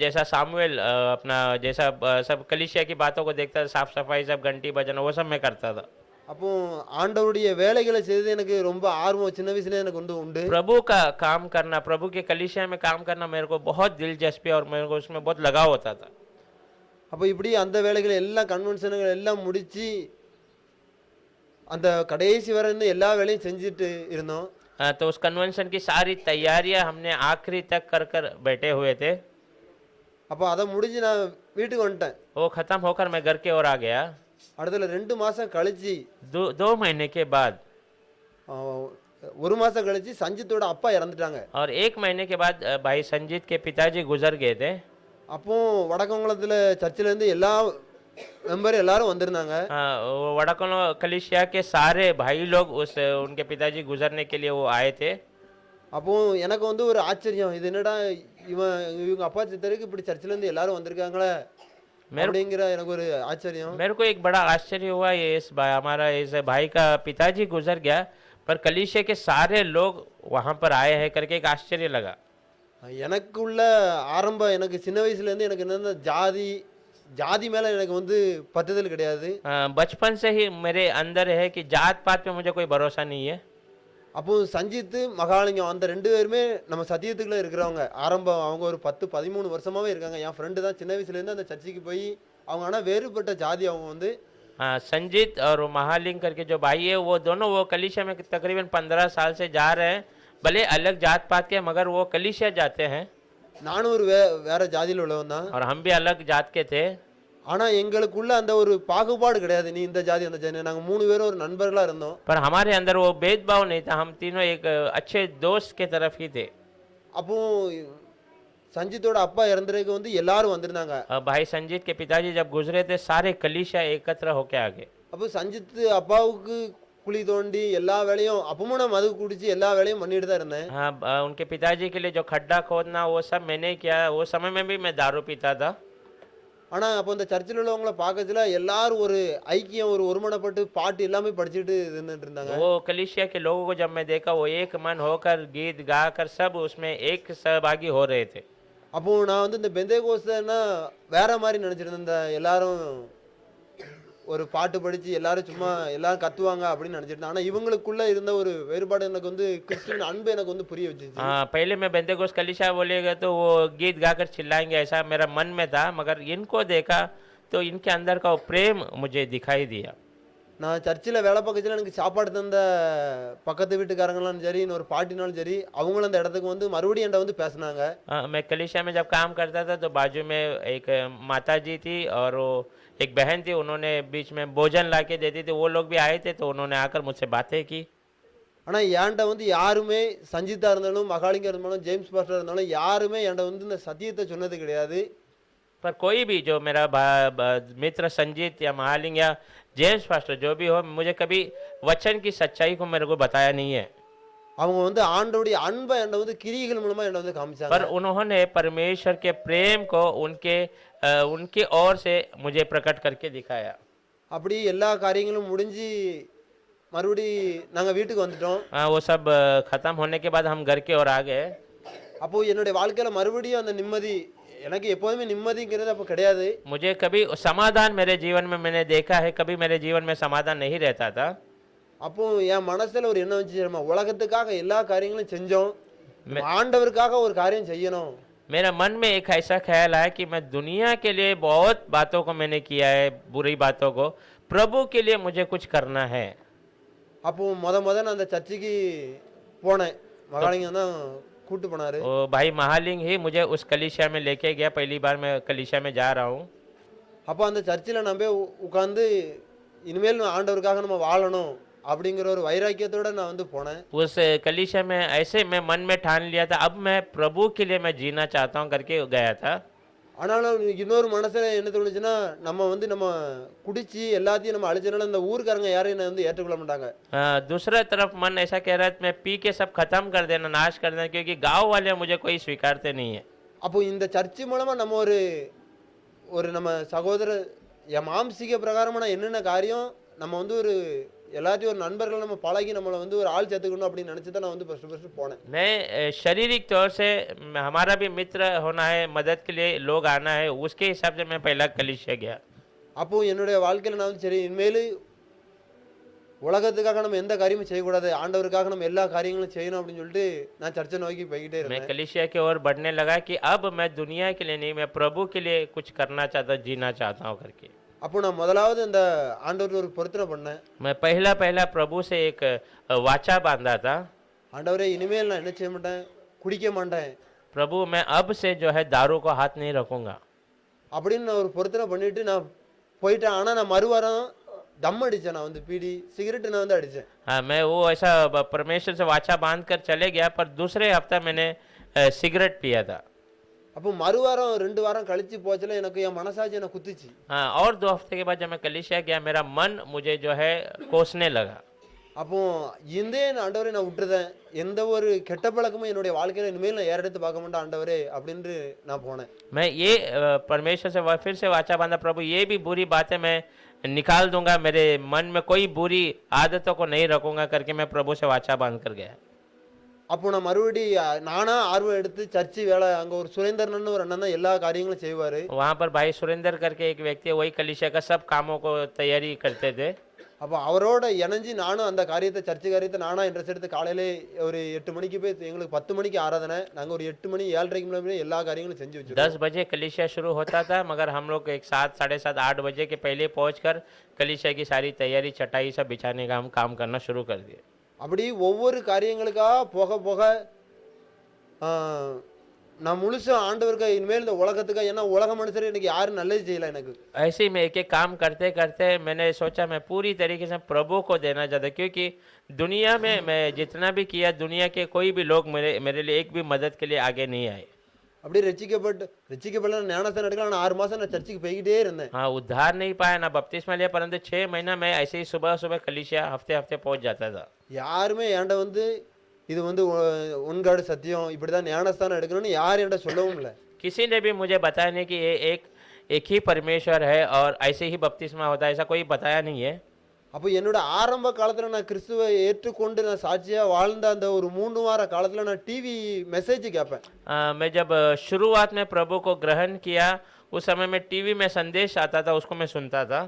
[SPEAKER 2] जैसा सामुएल अपना जैसा सब कलीसिया की बातों को देखता था, साफ सफाई सब घंटी बजाना वो सब मैं करता था।
[SPEAKER 1] அப்போ ஆண்டவருடைய வேலைகளை செய்து எனக்கு ரொம்ப ஆர்வம் சின்ன வயசுல எனக்கு வந்து உண்டு.
[SPEAKER 2] प्रभु का काम करना, प्रभु के कलीसिया में काम करना मेरे को बहुत दिलचस्पी और मेरे को उसमें बहुत लगाव होता था।
[SPEAKER 1] அப்போ இப்படி அந்த வேலைகளை எல்லாம் கன்வென்ஷனுகள் எல்லாம் முடிச்சு அந்த கடைசி வரை இருந்து எல்லா வேலையும் செஞ்சுட்டு இருந்தோம்.
[SPEAKER 2] तो उस कन्वेंशन की सारी तैयारियां हमने आखिरी तक कर कर बैठे हुए थे।
[SPEAKER 1] அப்போ அதை முடிஞ்சு நான் வீட்டுக்கு வந்துட்டேன்.
[SPEAKER 2] वो खत्म होकर मैं घर के ओर आ गया।
[SPEAKER 1] அடுத்தல 2 மாசம் கழிச்சு
[SPEAKER 2] 2 महीने के बाद
[SPEAKER 1] 1 மாசம் கழிச்சு சஞ்சித்தோட அப்பா இறந்துட்டாங்க.
[SPEAKER 2] और 1 महीने के बाद भाई संजीत के पिताजी गुजर गए थे।
[SPEAKER 1] அப்போ வடக்கங்குளத்தில் சர்ச்சில் இருந்து எல்லா மெம்பர் எல்லாரும் வந்திருந்தாங்க.
[SPEAKER 2] वो वड़ाकोलो कलीसिया के सारे भाई लोग उस उनके पिताजी गुजरने के लिए वो आए थे।
[SPEAKER 1] அப்போ எனக்கு வந்து ஒரு ஆச்சரியம், இது என்னடா இவங்க அப்பா சித்தருக்கு இப்படி சர்ச்சில் இருந்து எல்லாரும் வந்திருக்காங்களே அப்படிங்கிற எனக்கு ஒரு ஆச்சரியம்.
[SPEAKER 2] मेरे को एक बड़ा आश्चर्य हुआ, ये हमारा इस भाई का पिताजी गुजर गया पर कलीसिया के सारे लोग वहां पर आए हैं करके एक आश्चर्य लगा।
[SPEAKER 1] எனக்குள்ள ஆரம்ப எனக்கு சின்ன வயசுல இருந்து எனக்கு என்னன்னா ஜாதி மேல எனக்கு வந்து பத்துதல் கிடையாது.
[SPEAKER 2] बचपन से ही मेरे अंदर है कि जात पात पे मुझे कोई भरोसा नहीं है।
[SPEAKER 1] அப்போ சஞ்சித் மகாலிங்கம் அந்த 2 பேருமே நம்ம சத்தியத்துக்குள்ள இருக்கிறவங்க. ஆரம்பம் அவங்க ஒரு 10-13 வருஷமாவே இருக்காங்க. என் ஃப்ரெண்டு தான் சின்ன வயசுல இருந்து அந்த சர்ச்சுக்கு போய் அவங்க ஆனா வேறுபட்ட ஜாதி அவங்க வந்து.
[SPEAKER 2] संजीत और महालिंग करके जो भाई है वो दोनों वो कलीसिया में तकरीबन 15 साल से जा रहे हैं, भले अलग जात पात के मगर वो कलीसिया जाते हैं।
[SPEAKER 1] நானும் ஒரு வேற ஜாதியில் உள்ளவன் தான்.
[SPEAKER 2] और हम भी अलग जात के थे।
[SPEAKER 1] ஆனா எங்களுக்குள்ள அந்த ஒரு பாகுபாடு கிடையாது, நீ இந்த ஜாதி அந்த ஜாதி. நாங்க 3 பேரும் ஒரு நண்பர்களா இருந்தோம்.
[SPEAKER 2] पर हमारे अंदर वो भेदभाव नहीं था, हम तीनों एक अच्छे दोस्त के तरफ ही थे।
[SPEAKER 1] அப்போ சஞ்சித்தோட அப்பா இறந்துறதுக்கு வந்து எல்லாரும் வந்திருந்தாங்க.
[SPEAKER 2] भाई संजीत के पिताजी जब गुजरे थे सारे कलीसिया एकत्र होके आ गए।
[SPEAKER 1] அப்போ சஞ்சித் அப்பாவுக்கு குழி தோண்டி எல்லா வேலையும் அப்பவும் நான் மது குடிச்சு எல்லா வேலையும் பண்ணிட்டு தான் இருந்தேன்.
[SPEAKER 2] हाँ, उनके पिताजी के लिए जो खड्डा खोदना वो सब मैंने किया। वो समय में भी मैं दारू पीता था।
[SPEAKER 1] ஆனா அப்போ இந்த சர்ச்சில் உள்ளவங்கள பார்க்கறதுல எல்லாரும் ஒரு ஐக்கியம் ஒரு ஒருமனப்பட்டு பாட்டு எல்லாமே படிச்சுட்டு இருந்துட்டு இருந்தாங்க.
[SPEAKER 2] वो कलीसिया के लोगों को जब मैं देखा वो एक मन होकर गीत गाकर सब उसमें एक सहभागी हो रहे थे।
[SPEAKER 1] அப்போ நான் வந்து இந்த பெந்தேகோஸ்தேன்னா வேற மாதிரி நினைச்சிட்டு இருந்தேன். இந்த எல்லாரும் ஒரு பாட்டு படிச்சு எல்லாரும் சும்மா எல்லாரும் கத்துவாங்க அப்படின்னு நினைச்சிட்டு. ஆனா இவங்களுக்குள்ள இருந்த ஒரு வேறுபாடு எனக்கு வந்து கிறிஸ்டியன் அன்பு எனக்கு வந்து புரிய வச்சுச்சு.
[SPEAKER 2] पहले मैं बेंतेकोस कलीसिया बोलेगा तो वो गीत गाकर चिल्लाएंगे ऐसा मेरा मन में था, मगर इनको देखा तो इनके अंदर का वो प्रेम मुझे दिखाई दिया.
[SPEAKER 1] நான் சர்ச்சில் வேலை பார்க்கச்சில எனக்கு சாப்பாடு தந்த பக்கத்து வீட்டுக்காரங்களாம் சரி இன்னொரு பாட்டினாலும் சரி அவங்களும் அந்த இடத்துக்கு வந்து மறுபடியும் என்கிட்ட வந்து பேசுனாங்க.
[SPEAKER 2] मैं कलीसिया में जब काम करता था तो बाजू में एक माता जी थी और वो एक बहन थी, उन्होंने बीच में भोजन ला के देती थी, वो लोग भी आए थे तो उन्होंने आकर मुझसे बातें की।
[SPEAKER 1] ஆனால் என்கிட்ட வந்து யாருமே சஞ்சிதா இருந்தாலும் மகாலிங்க இருந்தாலும் ஜேம்ஸ் பாஸ்டர் இருந்தாலும் யாருமே என்கிட்ட வந்து இந்த சத்தியத்தை சொன்னது கிடையாது.
[SPEAKER 2] पर कोई भी जो मेरा मित्र संजीत या महालिंग या जेम्स फास्टर जो भी हो, मुझे कभी वचन की सच्चाई को मेरे को बताया नहीं है।
[SPEAKER 1] அவங்க வந்து ஆண்டவருடைய அன்பை என்கிட்ட வந்து கிரியைகள் மூலமா என்கிட்ட வந்து காமிச்சாங்க.
[SPEAKER 2] पर उन्होंने परमेश्वर के प्रेम को उनकी ओर से मुझे प्रकट करके दिखाया।
[SPEAKER 1] அப்படி எல்லா காரியங்களும் முடிஞ்சு மறுபடி நாங்க வீட்டுக்கு வந்துட்டோம்.
[SPEAKER 2] वो सब खत्म होने के बाद हम घर की ओर आ गए।
[SPEAKER 1] அப்போ என்னுடைய வாழ்க்கையில மறுபடியும் அந்த நிம்மதி, எனக்கு எப்போதுமே நிம்மதிங்கிறது அப்போ கிடையாது.
[SPEAKER 2] मुझे कभी समाधान मेरे जीवन में मैंने देखा है, कभी मेरे जीवन में समाधान नहीं रहता था।
[SPEAKER 1] அப்போ என் மனசுல ஒரு எண்ணம் வந்துச்சு, நம்ம உலகத்துக்காக எல்லா காரியங்களும் செஞ்சோம், ஆண்டவருக்காக ஒரு காரியம் செய்யணும்.
[SPEAKER 2] मेरा मन में एक ऐसा ख्याल आया कि मैं दुनिया के लिए बहुत बातों को मैंने किया है, बुरी बातों को, प्रभु के लिए मुझे कुछ करना है।
[SPEAKER 1] அப்போ முத நான் அந்த சர்ச்சுக்கு போனேன். மகாலிங்கம் தான் கூட்டு போனாரு.
[SPEAKER 2] वो भाई महालिंग ही मुझे उस कलीसिया में लेके गया, पहली बार मैं कलीसिया में जा रहा हूँ।
[SPEAKER 1] அப்போ அந்த சர்ச்சில் நான் போய் உட்காந்து இனிமேல் ஆண்டவருக்காக நம்ம வாழணும் அப்படிங்கிற ஒரு வைராக்கியத்தோட நான் வந்து போனேன்.
[SPEAKER 2] उस कलीसिया में ऐसे मैं मन में ठान लिया था, अब मैं प्रभु के लिए मैं जीना चाहता हूँ करके गया था।
[SPEAKER 1] ஆனாலும் இன்னொரு மனசுல என்ன தோணுச்சுன்னா, நம்ம வந்து நம்ம குடிச்சு எல்லாத்தையும் நம்ம அழிச்சனால இந்த ஊருக்காரங்க யாரும் என்ன வந்து ஏற்றுக்கொள்ள மாட்டாங்க.
[SPEAKER 2] दूसरा तरफ मन ऐसा कह रहा है मैं पी के सब खत्म कर देना, नाश कर देना, क्योंकि गांव वाले मुझे कोई स्वीकारते नहीं है।
[SPEAKER 1] அப்போ இந்த சர்ச்சு மூலமா நம்ம ஒரு நம்ம சகோதர என் மாம்சீக பிரகாரமான என்னென்ன காரியம் நம்ம வந்து ஒரு எல்லாத்தையும் ஒரு நண்பர்கள் நம்ம பழகி நம்மளை வந்து ஒரு ஆள் சேர்த்துக்கணும் அப்படின்னு நினைச்சு தான் நான் வந்து ஃபர்ஸ்ட் போனேன்.
[SPEAKER 2] मैं शारीरिक तौर से हमारा भी मित्र होना है, मदद के लिए लोग आना है, उसके हिसाब से मैं पहला कलीसिया गया।
[SPEAKER 1] அப்போ என்னுடைய வாழ்க்கையில நான் வந்து சரி இனிமேல் உலகத்துக்காக நம்ம எந்த காரியமும் செய்யக்கூடாது, ஆண்டவருக்காக நம்ம எல்லா காரியங்களும் செய்யணும் அப்படின்னு சொல்லிட்டு நான் சர்ச்சை நோக்கி போய்கிட்டே
[SPEAKER 2] मैं
[SPEAKER 1] இருந்தேன்.
[SPEAKER 2] कलीसिया की ओर बढ़ने लगा कि अब मैं दुनिया के लिए नहीं, मैं प्रभु के लिए कुछ करना चाहता, जीना चाहता हूँ करके।
[SPEAKER 1] அப்போ நான் முதலாவது அந்த ஆண்டவருக்கு ஒரு பொருத்தனை பண்ணேன்.
[SPEAKER 2] मैं पहला प्रभु से एक वाचा बांधा था।
[SPEAKER 1] ஆண்டவரே இனிமேல் நான் என்ன செய்ய மாட்டேன், குடிக்க மாட்டேன்
[SPEAKER 2] प्रभु मैं अब से जो है दारू को हाथ नहीं रखूंगा।
[SPEAKER 1] அப்படின்னு நான் ஒரு பொருத்தனை பண்ணிட்டு நான் போயிட்டேன். ஆனால் நான் மறுவாரம் தம் அடித்தேன், நான் வந்து பீடி சிகரெட்டு நான் வந்து அடித்தேன்.
[SPEAKER 2] हाँ, मैं वो ऐसा परमेश्वर से वाचा बांध कर चले गया, पर दूसरे हफ्ता मैंने सिगरेट पिया था।
[SPEAKER 1] அப்போ மறுவாரம் 2 வாரம் கழிச்சு போச்சுல எனக்கு என் மனசாட்சி என்னை குத்துச்சு.
[SPEAKER 2] हाँ, और 2 हफ्ते के बाद जब मैं कलीसिया गया, मेरा मन मुझे जो है कोसने लगा।
[SPEAKER 1] அப்போ இந்த ஆண்டவரே நான் விட்டுறேன், எந்த ஒரு கெட்ட பழக்கமும் என்னுடைய வாழ்க்கையில இனிமேல் நான் ஏறெடுத்து பார்க்க மாட்டேன் ஆண்டவரே அப்படின்னு நான் போனேன்.
[SPEAKER 2] मैं ये परमेश्वर से फिर से वाचा बांधा, प्रभु ये भी बुरी बातें मैं निकाल दूंगा, मेरे मन में कोई बुरी आदतों को नहीं रखूंगा करके मैं प्रभु से वाचा बांध कर गया।
[SPEAKER 1] அப்போ நான் மறுபடி நானா ஆர்வம் எடுத்து சர்ச்சு வேலை, அங்க ஒரு சுரேந்தரன் ஒரு அண்ணன் தான் எல்லா காரியங்களும் செய்வாரு.
[SPEAKER 2] वहाँ पर भाई सुरेंद्र करके एक व्यक्ति है, वही कलीसिया का सब कामों को तैयारी करते थे।
[SPEAKER 1] அப்போ அவரோட இணைஞ்சு நானும் அந்த காரியத்தை சர்ச்சு காரியத்தை நானா இன்ட்ரெஸ்ட் எடுத்து காலையிலே ஒரு 8 மணிக்கு போய், எங்களுக்கு 10 மணிக்கு ஆராதனை, நாங்கள் ஒரு 8 மணி 7:30 முன்னாடி எல்லா காரியங்களும் செஞ்சு வச்சிருக்கோம்.
[SPEAKER 2] 10 बजे कलीसिया शुरू होता था, मगर हम लोग एक 7, 7:30, 8 बजे के पहले पहुंचकर कलीसिया की सारी तैयारी चटाई सब बिछाने का हम काम करना शुरू कर दिए।
[SPEAKER 1] அப்படி ஒவ்வொரு காரியங்களுக்காக போக போக நான் முழுசும் ஆண்டவருக்கு இனிமேல் இந்த உலகத்துக்கு, ஏன்னா உலக மனுஷர் எனக்கு யாரும் நல்லது செய்யல எனக்கு.
[SPEAKER 2] ऐसे ही मैं एक एक काम करते करते मैंने सोचा मैं पूरी तरीके से प्रभु को देना चाहता, क्योंकि दुनिया में मैं जितना भी किया, दुनिया के कोई भी लोग मेरे लिए एक भी मदद के लिए आगे नहीं आए।
[SPEAKER 1] அப்படி ரட்சிக்கப்பட்ட ஞானஸ்தானம் எடுக்கலாம். நான் 6 மாசம் நான் சர்ச்சுக்கு போய்கிட்டே இருந்தேன்.
[SPEAKER 2] हाँ, उद्धार नहीं पाया ना बपतिस्मा लिया, परंतु 6 महीना मैं ऐसे ही सुबह सुबह कलीसिया हफ्ते हफ्ते पहुंच जाता था।
[SPEAKER 1] யாருமே என்கிட்ட வந்து இது வந்து உன்காடு சத்தியம் இப்படிதான் ஞானஸ்தானம் எடுக்கணும்னு யாரும் என்கிட்ட சொல்லவும் இல்லை.
[SPEAKER 2] किसी ने भी मुझे बताया नहीं कि ये एक ही परमेश्वर है और ऐसे ही बपतिस्मा होता है, ऐसा कोई बताया नहीं है।
[SPEAKER 1] அப்போ என்னோட ஆரம்ப காலத்துல நான் கிறிஸ்துவை ஏற்றுக்கொண்டு நான் சாட்சியா வாழ்ந்த அந்த ஒரு 3 வார காலத்துல நான் டிவி மெசேஜ் கேட்பேன்.
[SPEAKER 2] मैं जब शुरुआत में प्रभु को ग्रहण किया, उस समय में टीवी में संदेश आता था, उसको मैं सुनता था।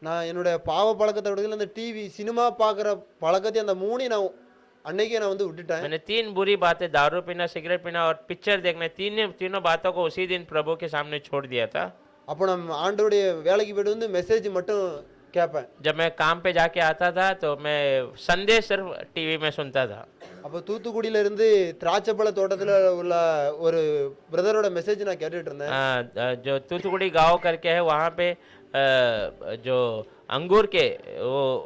[SPEAKER 1] நான் என்னுடைய பாவ பழக்கத்தை விடுதல அந்த டிவி சினிமா பார்க்குற பழக்கத்தை அந்த 3 நான் அன்னைக்கே நான் வந்து விட்டுட்டேன்.
[SPEAKER 2] मैंने 3 बुरी बातें, दारू पीना, सिगरेट पीना और पिक्चर देखना, तीनों बातों को उसी दिन प्रभु के सामने छोड़ दिया था।
[SPEAKER 1] அப்போ நம்ம ஆண்டவருடைய வேலைக்கு போய்ட்டு வந்து மெசேஜ் மட்டும் கேட்பேன்.
[SPEAKER 2] जब मैं काम पे जाके आता था तो मैं संदेश सिर्फ टीवी में सुनता था।
[SPEAKER 1] அப்போ தூத்துக்குடியில இருந்து திராட்சைப்பழ தோட்டத்துல உள்ள ஒரு பிரதரோட மெசேஜ் நான் கேட்டுட்டு இருந்தேன்.
[SPEAKER 2] जो तूतुकुड़ी गांव करके है वहाँ पे जो अंगूर के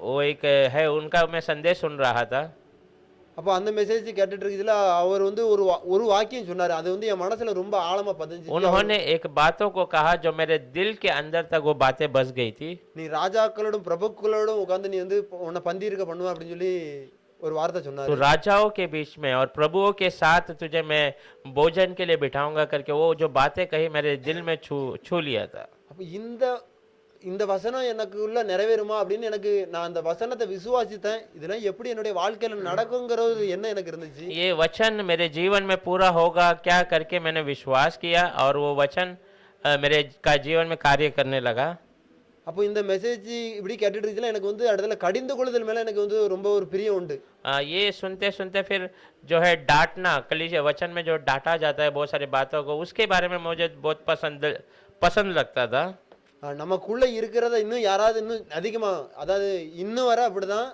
[SPEAKER 2] वो एक है उनका मैं संदेश सुन रहा था।
[SPEAKER 1] அப்போ அந்த மெசேஜ் கேட்டுட்டு இருக்குதுல அவர் வந்து ஒரு வாக்கியம் சொன்னாரு. அது வந்து என் மனசுல ரொம்ப ஆழமா பதிஞ்சிச்சு.
[SPEAKER 2] उन्होंने एक बातों को कहा जो मेरे दिल के अंदर तक वो बातें बस गई थी।
[SPEAKER 1] நீ ராஜாக்களோடும் பிரபுக்களோடும் உட்கார்ந்து நீ வந்து உன்னை பந்தி இருக்க பண்ணுவ அப்படின்னு சொல்லி ஒரு வார்த்தை
[SPEAKER 2] तो
[SPEAKER 1] சொன்னாரு.
[SPEAKER 2] राजाओं के बीच में और प्रभुओं के साथ तुझे मैं भोजन के लिए बिठाऊंगा करके वो जो बातें कही मेरे दिल में छू लिया था।
[SPEAKER 1] அப்போ இந்த வசனம் எனக்குள்ள நிறைவேறுமா அப்படின்னு எனக்கு நான் அந்த வசனத்தை விசுவாசித்தேன். இதெல்லாம் எப்படி என்னுடைய வாழ்க்கையில நடக்குங்கிற ஒரு எண்ணம் எனக்கு இருந்துச்சு.
[SPEAKER 2] ये वचन मेरे जीवन में पूरा होगा क्या करके मैंने विश्वास किया और वो वचन मेरे जीवन में कार्य करने लगा।
[SPEAKER 1] அப்போ இந்த மெசேஜ் இப்படி கேட்டுட்டு இருந்துச்சுல எனக்கு வந்து அடுத்தல கடிந்து கொள்ளுதல் மேல எனக்கு வந்து ரொம்ப ஒரு பிரியம் உண்டு.
[SPEAKER 2] ये सुनते सुनते फिर जो है डांटना कलीसिया वचन में जो डांटा जाता है बहुत सारी बातों को उसके बारे में मुझे बहुत पसंद लगता था।
[SPEAKER 1] நமக்குள்ள இருக்கிறத இன்னும் யாராவது இன்னும் அதிகமா அதாவது இன்னும் வர அப்படிதான்.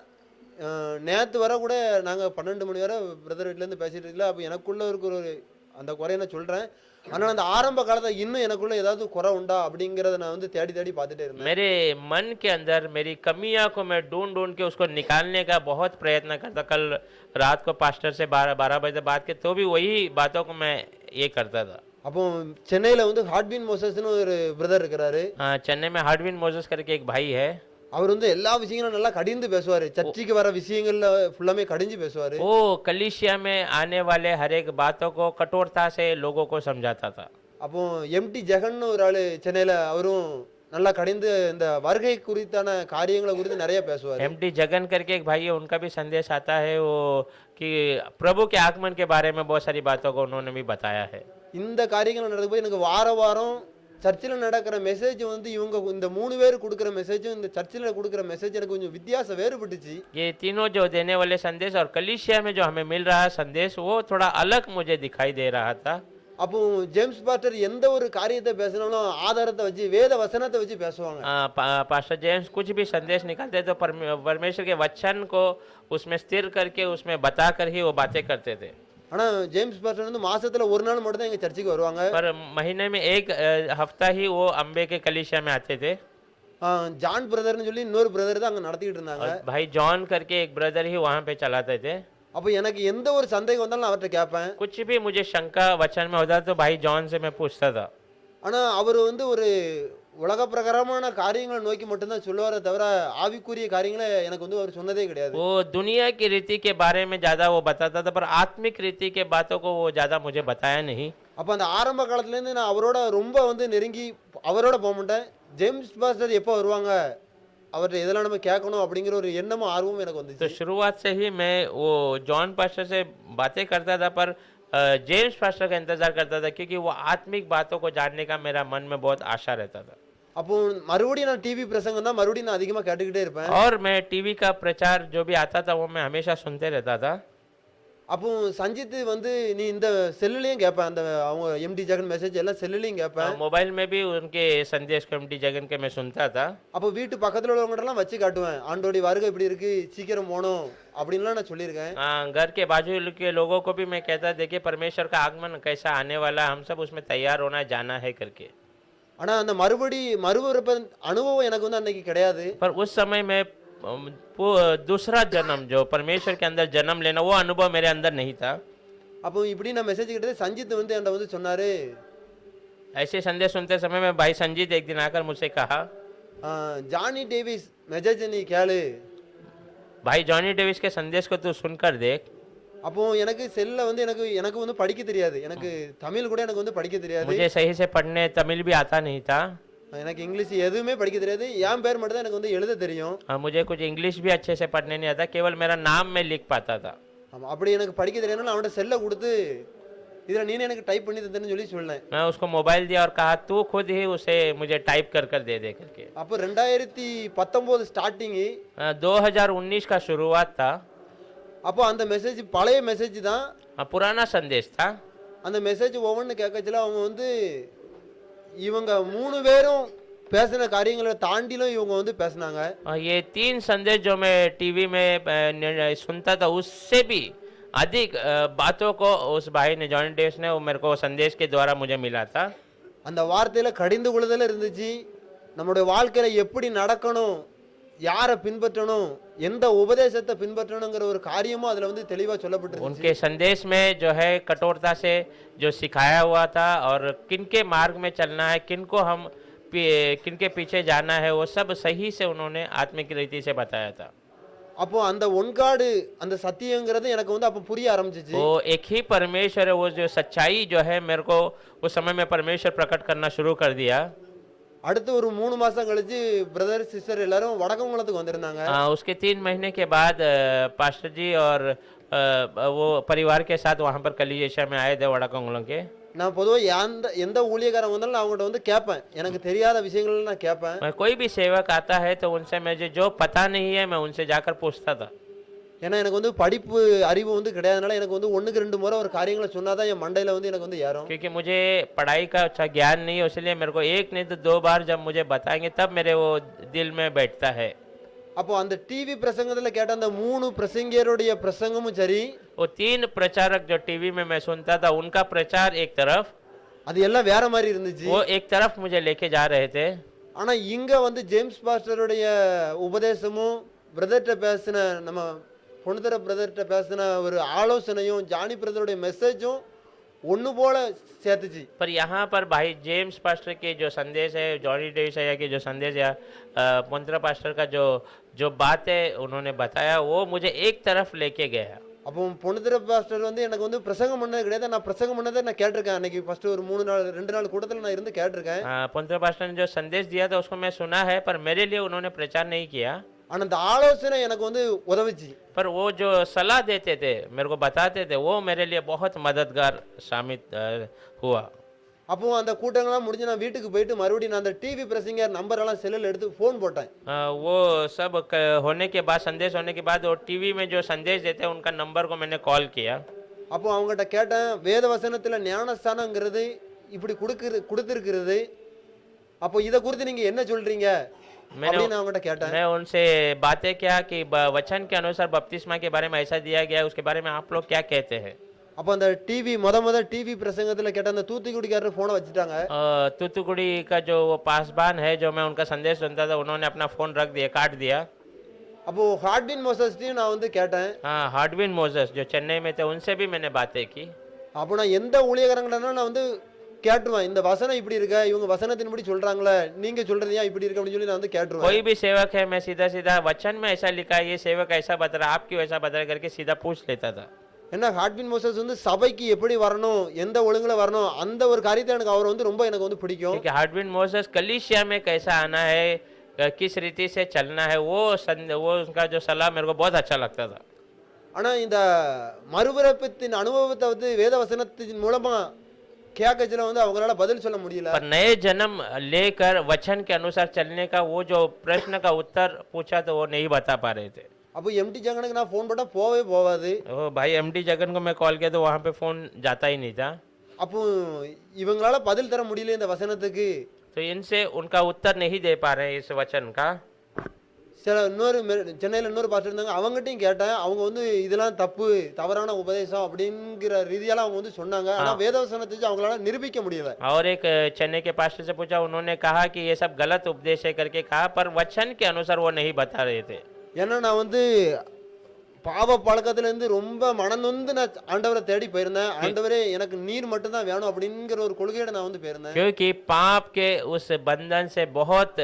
[SPEAKER 1] நேத்து வர கூட நாங்க 12 மணி வரை பிரதர் வீட்ல இருந்து பேசிட்டு இருக்கல. அப்போ எனக்குள்ள இருக்கிற ஒரு அந்த குறைய நான் சொல்றேன். ஆனா அந்த ஆரம்ப காலத்துல இன்னும் எனக்குள்ள ஏதாவது குறை உண்டா அப்படிங்கறத நான் வந்து தேடி தேடி பார்த்துட்டே இருந்தேன்.
[SPEAKER 2] मेरे मन के अंदर मेरी कमियां को मैं ढूंढ के उसको निकालने का बहुत प्रयत्न करता। कल रात को पास्टर से 12 बजे बात की तो भी वही बातों को मैं ये करता था।
[SPEAKER 1] அப்போ சென்னையில வந்து ஹார்ட்வின் மோசஸ்னு ஒரு பிரதர் இருக்கிறாரு.
[SPEAKER 2] चेन्नई में हार्डविन मोसेस करके एक भाई है।
[SPEAKER 1] அவர் வந்து எல்லா விஷயங்களும் நல்லா கடிந்து பேசுவாரு. சர்ச்சுக்கு வர விஷயங்கள்ல ஃபுல்லாமே கடிஞ்சு பேசுவாரு.
[SPEAKER 2] वो कलीसिया में आने वाले हर एक बातों को कठोरता से लोगों को समझाता था।
[SPEAKER 1] அப்போ எம்டி ஜெகன்னு ஒரு ஆளு சென்னையில அவரும் நல்லா கடிந்து இந்த வருகை குறித்தான காரியங்களை குறித்து நிறைய பேசுவாரு.
[SPEAKER 2] एमडी जगन करके एक भाई है उनका भी संदेश आता है वो कि प्रभु के आगमन के बारे में बहुत सारी बातों को उन्होंने भी बताया है।
[SPEAKER 1] இந்த காரியங்கள் நடக்கும்போது எனக்கு வாரம் சர்ச்சில் நடக்கிற மெசேஜ் வந்து இவங்க இந்த 3 பேர் கொடுக்குற மெசேஜும் இந்த சர்ச்சில் கொடுக்குற மெசேஜ் எனக்கு கொஞ்சம் வித்தியாசம் வேறுபட்டுச்சு.
[SPEAKER 2] ये तीनों जो देने वाले संदेश और कलीसिया में जो हमें मिल रहा है संदेश वो थोड़ा अलग मुझे दिखाई दे रहा था।
[SPEAKER 1] அப்போ ஜேம்ஸ் பாஸ்டர் எந்த ஒரு காரியத்தை பேசினாலும் ஆதாரத்தை வச்சு வேத வசனத்தை வச்சு பேசுவாங்க.
[SPEAKER 2] पास्टर जेम्स कुछ भी संदेश निकालते तो परमेश्वर के वचन को उसमें स्थिर करके उसमें बता कर ही वो बातें करते थे।
[SPEAKER 1] ஆனா ஜேம்ஸ் பாஸ்டர் வந்து மாசத்துல ஒரு நாள் மட்டும் தான் எங்க சர்ச்சுக்கு வருவாங்க.
[SPEAKER 2] पर महीने में एक हफ्ता ही वो अम्बे के कलीसिया में आते थे।
[SPEAKER 1] ஜான் பிரதர்னு சொல்லி இன்னொரு பிரதர் தான் அங்க நடத்திட்டு இருந்தாங்க.
[SPEAKER 2] भाई जॉन करके एक ब्रदर ही वहां पे चलाते थे।
[SPEAKER 1] அப்போ எனக்கு எந்த ஒரு சந்தேகம் வந்தாலும் நான் அவர்கிட்ட கேட்பேன்.
[SPEAKER 2] कुछ भी मुझे शंका वचन में होता तो भाई जॉन से मैं पूछता था।
[SPEAKER 1] ஆனா அவர் வந்து ஒரு உலக பிரகாரமான காரியங்களை நோக்கி மட்டும்தான் சொல்லுவாரே தவிர ஆவிக்குரிய காரியங்களை எனக்கு வந்து அவர் சொன்னதே கிடையாது.
[SPEAKER 2] वो दुनिया की रीति के बारे में ज्यादा वो बताता था पर आत्मिक रीति के बातों को वो ज्यादा मुझे बताया नहीं।
[SPEAKER 1] அப்ப அந்த ஆரம்ப காலத்துல இருந்து நான் அவரோட ரொம்ப வந்து நெருங்கி அவரோட போக மாட்டேன். ஜேம்ஸ் பாஸ்டர் எப்போ வருவாங்க அவர்கிட்ட இதெல்லாம் நம்ம கேட்கணும் அப்படிங்கிற ஒரு எண்ணமும் ஆர்வமும் எனக்கு
[SPEAKER 2] तो
[SPEAKER 1] வந்துச்சு.
[SPEAKER 2] शुरुआत से ही मैं वो जॉन पास्टर से बातें करता था पर जेम्स पास्टर का इंतजार करता था क्योंकि वो आत्मिक बातों को जानने का मेरा मन में बहुत आशा रहता था।
[SPEAKER 1] அப்போ மறுபடியும் நான் டிவி பிரசங்கம் தான் மறுபடியும் நான் அதிகமா கேட்டுக்கிட்டே இருப்பேன்.
[SPEAKER 2] और मैं टीवी का प्रचार जो भी आता था वो मैं हमेशा सुनते रहता था।
[SPEAKER 1] அப்போ சஞ்சித் வந்து நீ இந்த செல்லுலயும் கேட்பேன். அந்த அவங்க எம்டி ஜெகன் மெசேஜ் எல்லாம் செல்லுலயும் கேட்பேன்.
[SPEAKER 2] मोबाइल में भी उनके संदेश कमेटी जगन के मैं सुनता था।
[SPEAKER 1] அப்போ வீட்டு பக்கத்துல உள்ளவங்க எல்லாம் வச்சு காட்டுவேன். ஆண்டோடி வருகை இப்படி இருக்கு சீக்கிரம் போணும் அப்படின்லாம் நான் சொல்லியிருக்கேன்.
[SPEAKER 2] घर के बाजू के लोगों को भी मैं कहता देखिए परमेश्वर का आगमन कैसा आने वाला हम सब उसमें तैयार होना जाना है करके।
[SPEAKER 1] ஆனா அந்த மறுபிறப்பு அனுபவம் எனக்கு வந்து அன்னைக்கு கிடையாது.
[SPEAKER 2] पर उस समय में दूसरा जन्म जो परमेश्वर के अंदर जन्म लेना वो अनुभव मेरे अंदर नहीं था।
[SPEAKER 1] அப்போ இப்படி நான் மெசேஜ் கிட்டது சஞ்சித் வந்து என்கிட்ட வந்து சொன்னாரு.
[SPEAKER 2] ऐसे संदेश सुनते समय में भाई संजीत एक दिन आकर मुझसे कहा
[SPEAKER 1] ஜானி டேவிஸ் மெசேஜ் நீ கேளு.
[SPEAKER 2] भाई जॉनी डेविस के संदेश को तू सुनकर देख।
[SPEAKER 1] அப்போ எனக்கு செல்ல வந்து எனக்கு வந்து படிக்க தெரியாது. எனக்கு தமிழ் கூட எனக்கு வந்து படிக்க தெரியாது.
[SPEAKER 2] मुझे सही से पढ़ने तमिल भी आता नहीं था।
[SPEAKER 1] எனக்கு இங்கிலீஷ் எதுவுமே படிக்க தெரியாது. என் பேர் மட்டும் தான் எனக்கு வந்து எழுத தெரியும்.
[SPEAKER 2] मुझे कुछ इंग्लिश भी अच्छे से पढ़ने नहीं आता केवल मेरा नाम मैं लिख पाता था।
[SPEAKER 1] அப்படி எனக்கு படிக்க தெரியணும்னு அவன்கிட்ட செல்ல கொடுத்து இதுல நீனே எனக்கு டைப் பண்ணி தந்தேன்னு சொல்லி சொன்னேன்.
[SPEAKER 2] मैं उसको मोबाइल दिया और कहा तू खुद ही उसे मुझे टाइप कर दे दे करके।
[SPEAKER 1] அப்போ 2019 ஸ்டார்டிங்
[SPEAKER 2] 2019 का शुरुआत था।
[SPEAKER 1] அப்போ அந்த மெசேஜ் பழைய மெசேஜ் தான்.
[SPEAKER 2] पुराना संदेश था।
[SPEAKER 1] அந்த மெசேஜ் ஒவ்வொன்று கேட்கச்சுல அவங்க வந்து இவங்க 3 பேரும் பேசின காரியங்களை தாண்டிலும் இவங்க வந்து பேசினாங்க.
[SPEAKER 2] ये 3 संदेश जो मैं टीवी में सुनता था उससे भी अधिक बातों को उस भाई ने जॉनी डेविस ने वो मेरे को संदेश के द्वारा मुझे मिला था।
[SPEAKER 1] அந்த வார்த்தையில கடிந்து கொள்ளுதல் இருந்துச்சு. நம்முடைய வாழ்க்கையில எப்படி நடக்கணும், யாரை பின்பற்றணும், எந்த உபதேசத்தை பின்பற்றணுங்கிற ஒரு காரியமும் அதுல வந்து தெளிவா சொல்லப்பட்டிருந்துச்சு.
[SPEAKER 2] उनके संदेश में जो है कठोरता से जो सिखाया हुआ था और किनके मार्ग में चलना है, किनको हम किनके पीछे जाना है, वो सब सही से उन्होंने आत्मिक रीति से बताया था।
[SPEAKER 1] அப்போ அந்த ஒன்காடு அந்த சத்தியங்கிறது எனக்கு வந்து அப்போ புரிய ஆரம்பிச்சிச்சு.
[SPEAKER 2] वो एक ही परमेश्वर है, वो जो सच्चाई जो है मेरे को उस समय में परमेश्वर प्रकट करना शुरू कर दिया।
[SPEAKER 1] அடுத்து ஒரு 3 மாசம் கழிச்சு பிரதர் சிஸ்டர் எல்லாரும் வடக்கங்குளத்துக்கு வந்திருந்தாங்க.
[SPEAKER 2] उसके 3 महीने के बाद पास्टर जी और वो परिवार के साथ वहाँ पर कलीसिया में आए थे वड़ाकंगलों के।
[SPEAKER 1] நான் பொதுவா எந்த ஊழியக்காரன் வந்தாலும் நான் அவங்ககிட்ட வந்து கேட்பேன், எனக்கு தெரியாத விஷயங்கள் நான் கேட்பேன்.
[SPEAKER 2] मैं कोई भी सेवक आता है तो उनसे मुझे जो पता नहीं है मैं उनसे जाकर पूछता था।
[SPEAKER 1] ஏன்னா எனக்கு வந்து படிப்பு அறிவு வந்து கிடையாதுனால எனக்கு வந்து 1-2 முறை ஒரு காரியங்களை சொன்னாதான் என் மண்டையில வந்து எனக்கு வந்து ஏறும்.
[SPEAKER 2] क्योंकि मुझे पढ़ाई का अच्छा ज्ञान नहीं है, इसलिए मेरे को एक नहीं तो 2 बार जब मुझे बताएंगे तब मेरे वो दिल में बैठता है।
[SPEAKER 1] அப்போ அந்த டிவி பிரசங்கத்துல கேட்ட அந்த 3 பிரசங்கியருடைய பிரசங்கமும் சரி,
[SPEAKER 2] वो 3 प्रचारक जो टीवी में मैं सुनता था उनका प्रचार एक तरफ,
[SPEAKER 1] அது எல்லாம் வேற மாதிரி இருந்துச்சு.
[SPEAKER 2] वो एक तरफ मुझे लेके जा रहे थे।
[SPEAKER 1] ஆனா இங்க வந்து ஜேம்ஸ் பாஸ்டருடைய உபதேசமும் பிரதர்ட்ட பேசின நம்ம பொண்ணுதர பிரதர்ட்ட பேசின ஒரு ஆலோசனையும் ஜானி பிரதருடைய மெசேஜும் ஒன்று போல சேர்த்துச்சு.
[SPEAKER 2] पर यहाँ पर भाई जेम्स पास्टर के जो संदेश है, जॉनी डेविस है के जो संदेश या पुंत्रा पास्टर का जो बातें उन्होंने बताया वो मुझे एक तरफ लेके गया।
[SPEAKER 1] அப்போ பொண்ணுதர பாஸ்டர் வந்து எனக்கு வந்து பிரசங்கம் பண்ணது கிடையாது, நான் பிரசங்கம் பண்ணதை நான் கேட்டிருக்கேன். அன்னைக்கு ஃபர்ஸ்ட் ஒரு 2 நாள் கூட்டத்தில் நான் இருந்து கேட்டிருக்கேன்.
[SPEAKER 2] पुंत्रा पास्टर ने जो संदेश दिया था उसको मैं सुना है, पर मेरे लिए उन्होंने प्रचार नहीं किया।
[SPEAKER 1] ஆனா அந்த ஆலோசனை எனக்கு வந்து உதவிச்சு.
[SPEAKER 2] पर वो जो सलाह देते थे, मेरे को बताते थे, वो मेरे लिए बहुत मददगार साबित हुआ।
[SPEAKER 1] அப்போ அந்த கூட்டங்கள்லாம் முடிஞ்சு நான் வீட்டுக்கு போயிட்டு மறுபடியும் நான் அந்த டிவி பிரசங்கர் நம்பர் எல்லாம் செல்லில் எடுத்து ஃபோன் போட்டேன்.
[SPEAKER 2] वो सब होने के बाद, संदेश होने के बाद, वो टीवी में जो संदेश देते हैं उनका नंबर को मैंने कॉल किया।
[SPEAKER 1] அப்போ அவங்ககிட்ட கேட்டேன், வேத வசனத்துல ஞானஸ்தானங்கிறது இப்படி கொடுத்திருக்கிறது, அப்போ இதை குறித்து நீங்க என்ன சொல்றீங்க அப்படின்னு அவங்ககிட்ட கேட்டேன்.
[SPEAKER 2] मैं उनसे बातें किया कि वचन के अनुसार बपतिस्मा के बारे में ऐसा दिया गया है, उसके बारे में आप लोग क्या कहते हैं।
[SPEAKER 1] அப்போ அந்த டிவி முத டிவி பிரசங்கத்துல கேட்ட அந்த தூத்துக்குடிக்காரர் போனை வச்சுட்டாங்க.
[SPEAKER 2] तूतुकुड़ी का जो वो पासबान है जो मैं उनका संदेश सुनता था, उन्होंने अपना फोन रख दिया, काट दिया।
[SPEAKER 1] அப்போ ஹார்ட்வின் மோசஸ்டையும் நான் வந்து கேட்டேன்.
[SPEAKER 2] हाँ, हार्डविन मोसेस जो चेन्नई में थे उनसे भी मैंने बातें की।
[SPEAKER 1] அப்போ நான் எந்த ஊழியக்காரங்கள்னா நான் வந்து கேட்டுருவேன், இந்த வசனம் இப்படி இருக்க, இவங்க வசனத்தின்படி சொல்றாங்களே, நீங்க சொல்றது ஏன் இப்படி இருக்கு அப்படின்னு சொல்லி நான் வந்து கேட்டுருவேன்.
[SPEAKER 2] कोई भी सेवक है, मैं सीधा सीधा वचन में ऐसा लिखा है, ये सेवक ऐसा बता रहा, आप क्यों ऐसा बता रहे करके सीधा पूछ लेता था।
[SPEAKER 1] ஏன்னா ஹார்ட்வின் மோசஸ் வந்து சபைக்கு எப்படி வரணும், எந்த ஒழுங்குல வரணும், அந்த ஒரு காரியத்தை எனக்கு அவர் வந்து ரொம்ப எனக்கு வந்து பிடிக்கும்.
[SPEAKER 2] क्योंकि हार्डविन मोसेस कलीसिया में कैसा आना है, किस रीति से चलना है, वो उनका जो सलाह मेरे को बहुत अच्छा लगता था।
[SPEAKER 1] ஆனா இந்த மறுபிறப்பத்தின் அனுபவத்தை வந்து வேத வசனத்தின் மூலமா கேட்கச்சுல வந்து அவங்களால பதில் சொல்ல முடியல.
[SPEAKER 2] पर नए जन्म लेकर वचन के अनुसार चलने का वो जो प्रश्न का उत्तर पूछा तो वो नहीं बता पा रहे थे।
[SPEAKER 1] அப்போ எம்டி ஜங்கனுக்கு நான் ஃபோன் போட்டா போவே போகாது.
[SPEAKER 2] ओ भाई एमडी जगन को मैं कॉल किया तो वहाँ पे फोन जाता ही नहीं था।
[SPEAKER 1] அப்போ இவங்களால பதில் தர முடியல இந்த வசனத்துக்கு.
[SPEAKER 2] तो इनसे उनका उत्तर नहीं दे पा रहे इस वचन का।
[SPEAKER 1] சில சென்னையில் இன்னொரு பாஸ்டர் இருந்தாங்க, அவங்ககிட்டையும் கேட்டேன். அவங்க வந்து இதெல்லாம் தப்பு, தவறான உபதேசம் அப்படிங்கிற ரீதியால அவங்க வந்து சொன்னாங்க. ஆனா வேதவசனத்தை அவங்களால நிரூபிக்க முடியல.
[SPEAKER 2] और एक चेन्नई के पास्टर से पूछा, उन्होंने कहा कि ये सब गलत उपदेश है करके कहा, पर वचन के अनुसार वो नहीं बता रहे थे।
[SPEAKER 1] ஏன்னா நான் வந்து பாவ பழக்கத்துல இருந்து ரொம்ப மனநொந்து நான் ஆண்டவரை தேடி போயிருந்தேன். ஆண்டவரே எனக்கு நீர் மட்டும் தான் வேணும் அப்படிங்கிற ஒரு கொள்கையோட நான் வந்து போயிருந்தேன்.
[SPEAKER 2] क्योंकि पाप के उस बंधन से बहुत